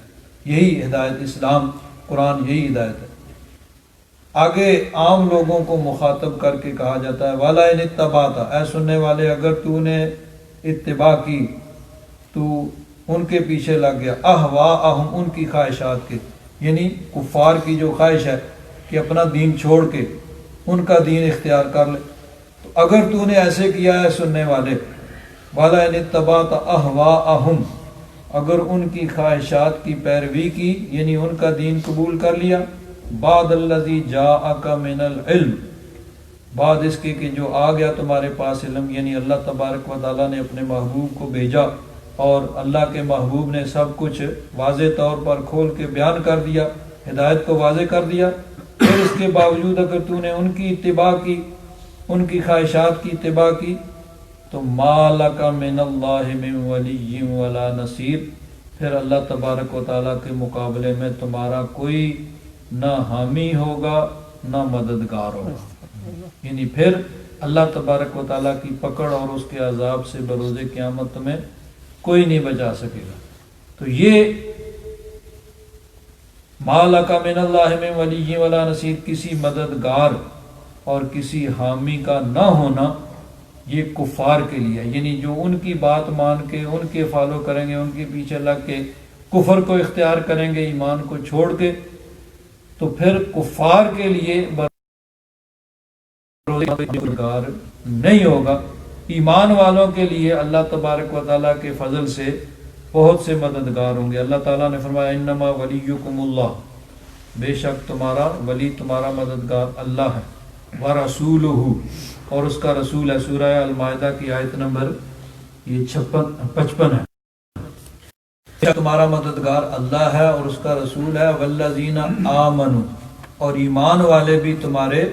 Speaker 1: یہی ہدایت، اسلام، قرآن یہی ہدایت ہے۔ آگے عام لوگوں کو مخاطب کر کے کہا جاتا ہے والا ان اتبعتا، اے سننے والے اگر تو نے اتباع کی، تو ان کے پیچھے لگ گیا، اہواءہم، ان کی خواہشات کے، یعنی کفار کی جو خواہش ہے کہ اپنا دین چھوڑ کے ان کا دین اختیار کر لے، تو اگر تو نے ایسے کیا ہے سننے والے، والا ان اتبعتا اہواءہم، اگر ان کی خواہشات کی پیروی کی، یعنی ان کا دین قبول کر لیا، بعد الذی جاءک من العلم، بعد اس کے کہ جو آ گیا تمہارے پاس علم، یعنی اللہ تبارک و تعالیٰ نے اپنے محبوب کو بھیجا اور اللہ کے محبوب نے سب کچھ واضح طور پر کھول کے بیان کر دیا، ہدایت کو واضح کر دیا، پھر اس کے باوجود اگر تو نے ان کی اتباع کی، ان کی خواہشات کی اتباع کی، تو ما لک من اللہ من ولی ولا نصیر، پھر اللہ تبارک و تعالیٰ کے مقابلے میں تمہارا کوئی نہ حامی ہوگا نہ مددگار ہوگا، یعنی پھر اللہ تبارک و تعالیٰ کی پکڑ اور اس کے عذاب سے بروز قیامت تمہیں کوئی نہیں بچا سکے گا۔ تو یہ ما لک من اللہ من ولی ولا نصیر، کسی مددگار اور کسی حامی کا نہ ہونا یہ کفار کے لیے، یعنی جو ان کی بات مان کے ان کے فالو کریں گے، ان کے پیچھے لگ کے کفر کو اختیار کریں گے، ایمان کو چھوڑ کے، تو پھر کفار کے لیے مددگار نہیں ہوگا۔ ایمان والوں کے لیے اللہ تبارک و تعالیٰ کے فضل سے بہت سے مددگار ہوں گے۔ اللہ تعالیٰ نے فرمایا انما ولیکم اللہ، بے شک تمہارا ولی، تمہارا مددگار اللہ ہے، ورسولہ، اور اس کا رسول ہے۔ سورہ المائدہ کی آیت نمبر یہ 55 ہے۔ تمہارا مددگار اللہ ہے اور اس کا رسول ہے، والذین آمنوا، اور ایمان والے بھی تمہارے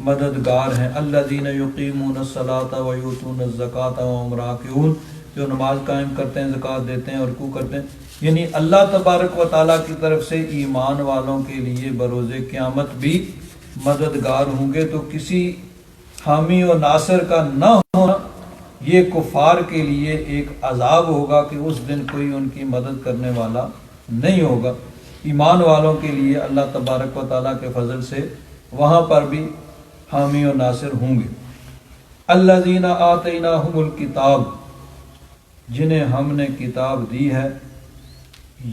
Speaker 1: مددگار ہیں، الذین یقیمون الصلاۃ ویؤتون الزکاۃ وہم راکعون، جو نماز قائم کرتے ہیں، زکوٰۃ دیتے ہیں اور رکوع کرتے ہیں۔ یعنی اللہ تبارک و تعالیٰ کی طرف سے ایمان والوں کے لیے بروز قیامت بھی مددگار ہوں گے۔ تو کسی حامی و ناصر کا نہ ہونا یہ کفار کے لیے ایک عذاب ہوگا کہ اس دن کوئی ان کی مدد کرنے والا نہیں ہوگا۔ ایمان والوں کے لیے اللہ تبارک و تعالیٰ کے فضل سے وہاں پر بھی حامی و ناصر ہوں گے۔ الذین آتیناہم الکتاب، جنہیں ہم نے کتاب دی ہے،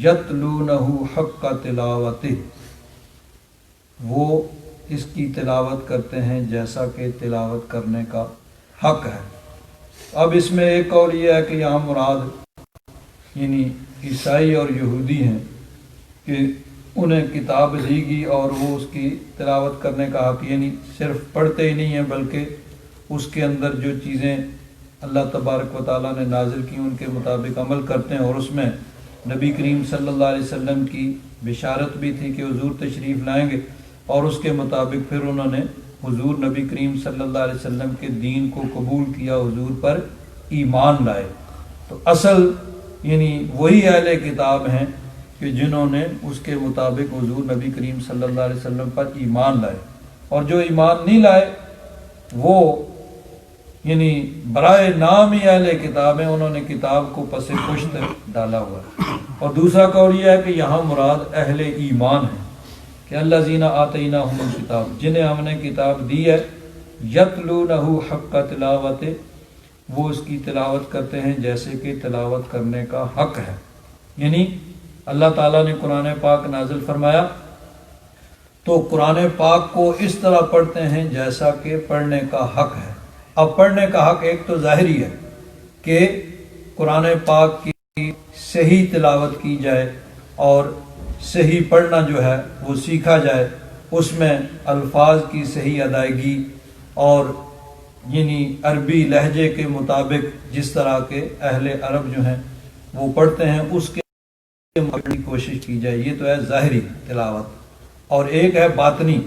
Speaker 1: یتلونہ حق تلاوتہ، وہ اس کی تلاوت کرتے ہیں جیسا کہ تلاوت کرنے کا حق ہے۔ اب اس میں ایک اور یہ ہے کہ یہاں مراد یعنی عیسائی اور یہودی ہیں کہ انہیں کتاب دی گئی اور وہ اس کی تلاوت کرنے کا حق، یعنی صرف پڑھتے ہی نہیں ہیں بلکہ اس کے اندر جو چیزیں اللہ تبارک و تعالیٰ نے نازل کی ان کے مطابق عمل کرتے ہیں، اور اس میں نبی کریم صلی اللہ علیہ وسلم کی بشارت بھی تھی کہ حضور تشریف لائیں گے، اور اس کے مطابق پھر انہوں نے حضور نبی کریم صلی اللہ علیہ وسلم کے دین کو قبول کیا، حضور پر ایمان لائے۔ تو اصل یعنی وہی اہل کتاب ہیں کہ جنہوں نے اس کے مطابق حضور نبی کریم صلی اللہ علیہ وسلم پر ایمان لائے، اور جو ایمان نہیں لائے وہ یعنی برائے نام ہی اہل کتاب ہیں، انہوں نے کتاب کو پس پشت ڈالا ہوا ہے۔ اور دوسرا قول یہ ہے کہ یہاں مراد اہل ایمان ہے کہ الذین آتیناہم الکتاب، جنہیں ہم نے کتاب دی ہے، یتلونہ حق تلاوت، وہ اس کی تلاوت کرتے ہیں جیسے کہ تلاوت کرنے کا حق ہے۔ یعنی اللہ تعالیٰ نے قرآن پاک نازل فرمایا تو قرآن پاک کو اس طرح پڑھتے ہیں جیسا کہ پڑھنے کا حق ہے۔ اب پڑھنے کا حق ایک تو ظاہری ہے کہ قرآن پاک کی صحیح تلاوت کی جائے اور صحیح پڑھنا جو ہے وہ سیکھا جائے، اس میں الفاظ کی صحیح ادائیگی اور یعنی عربی لہجے کے مطابق جس طرح کے اہل عرب جو ہیں وہ پڑھتے ہیں اس کے پڑھنے کی کوشش کی جائے، یہ تو ہے ظاہری تلاوت۔ اور ایک ہے باطنی،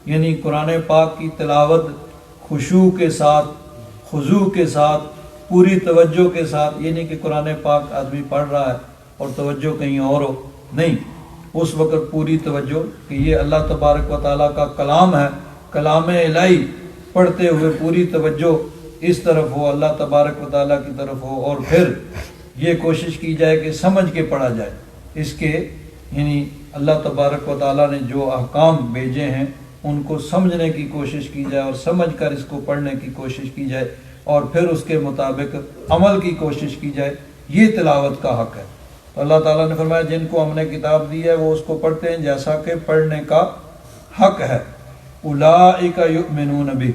Speaker 1: یعنی قرآن پاک کی تلاوت خشوع کے ساتھ، خضوع کے ساتھ، پوری توجہ کے ساتھ، یہ نہیں کہ قرآن پاک آدمی پڑھ رہا ہے اور توجہ کہیں اور ہو، نہیں، اس وقت پوری توجہ کہ یہ اللہ تبارک و تعالیٰ کا کلام ہے، کلام الہی، پڑھتے ہوئے پوری توجہ اس طرف ہو، اللہ تبارک و تعالیٰ کی طرف ہو، اور پھر یہ کوشش کی جائے کہ سمجھ کے پڑھا جائے اس کے، یعنی اللہ تبارک و تعالیٰ نے جو احکام بھیجے ہیں ان کو سمجھنے کی کوشش کی جائے اور سمجھ کر اس کو پڑھنے کی کوشش کی جائے اور پھر اس کے مطابق عمل کی کوشش کی جائے، یہ تلاوت کا حق ہے۔ تو اللہ تعالیٰ نے فرمایا جن کو ہم نے کتاب دی ہے وہ اس کو پڑھتے ہیں جیسا کہ پڑھنے کا حق ہے۔ اولئک یؤمنون بہ،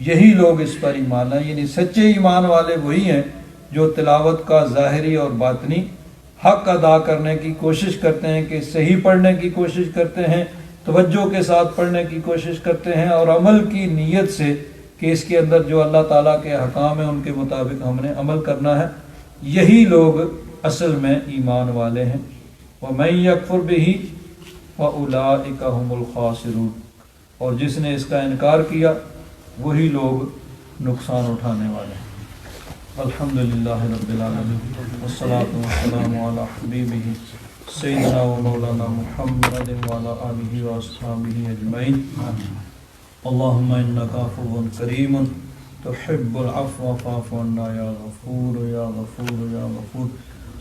Speaker 1: یہی لوگ اس پر ایمان لائیں، یعنی سچے ایمان والے وہی ہیں جو تلاوت کا ظاہری اور باطنی حق ادا کرنے کی کوشش کرتے ہیں، کہ صحیح پڑھنے کی کوشش کرتے ہیں، توجہ کے ساتھ پڑھنے کی کوشش کرتے ہیں، اور عمل کی نیت سے کہ اس کے اندر جو اللہ تعالیٰ کے احکام ہیں ان کے مطابق ہم نے عمل کرنا ہے، یہی لوگ اصل میں ایمان والے ہیں۔ وَمَن يَكْفُرْ بِهِ فَأُولَئِكَ هُمُ الْخَاسِرُونَ، اور جس نے اس کا انکار کیا وہی لوگ نقصان اٹھانے والے ہیں۔ الحمدللہ رب العالمین، والصلاة والسلام علی حبیبہ سیدنا و مولانا محمد وعلی آلہ واصحابہ اجمعین۔ اللہم انک عفو کریم تحب العفو فاعف عنا یا غفور یا غفور یا غفور۔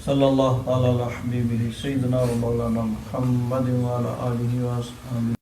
Speaker 1: صلی اللہ تعالی علی حبیبہ سیدنا و مولانا محمد وعلی آلہ واصحابہ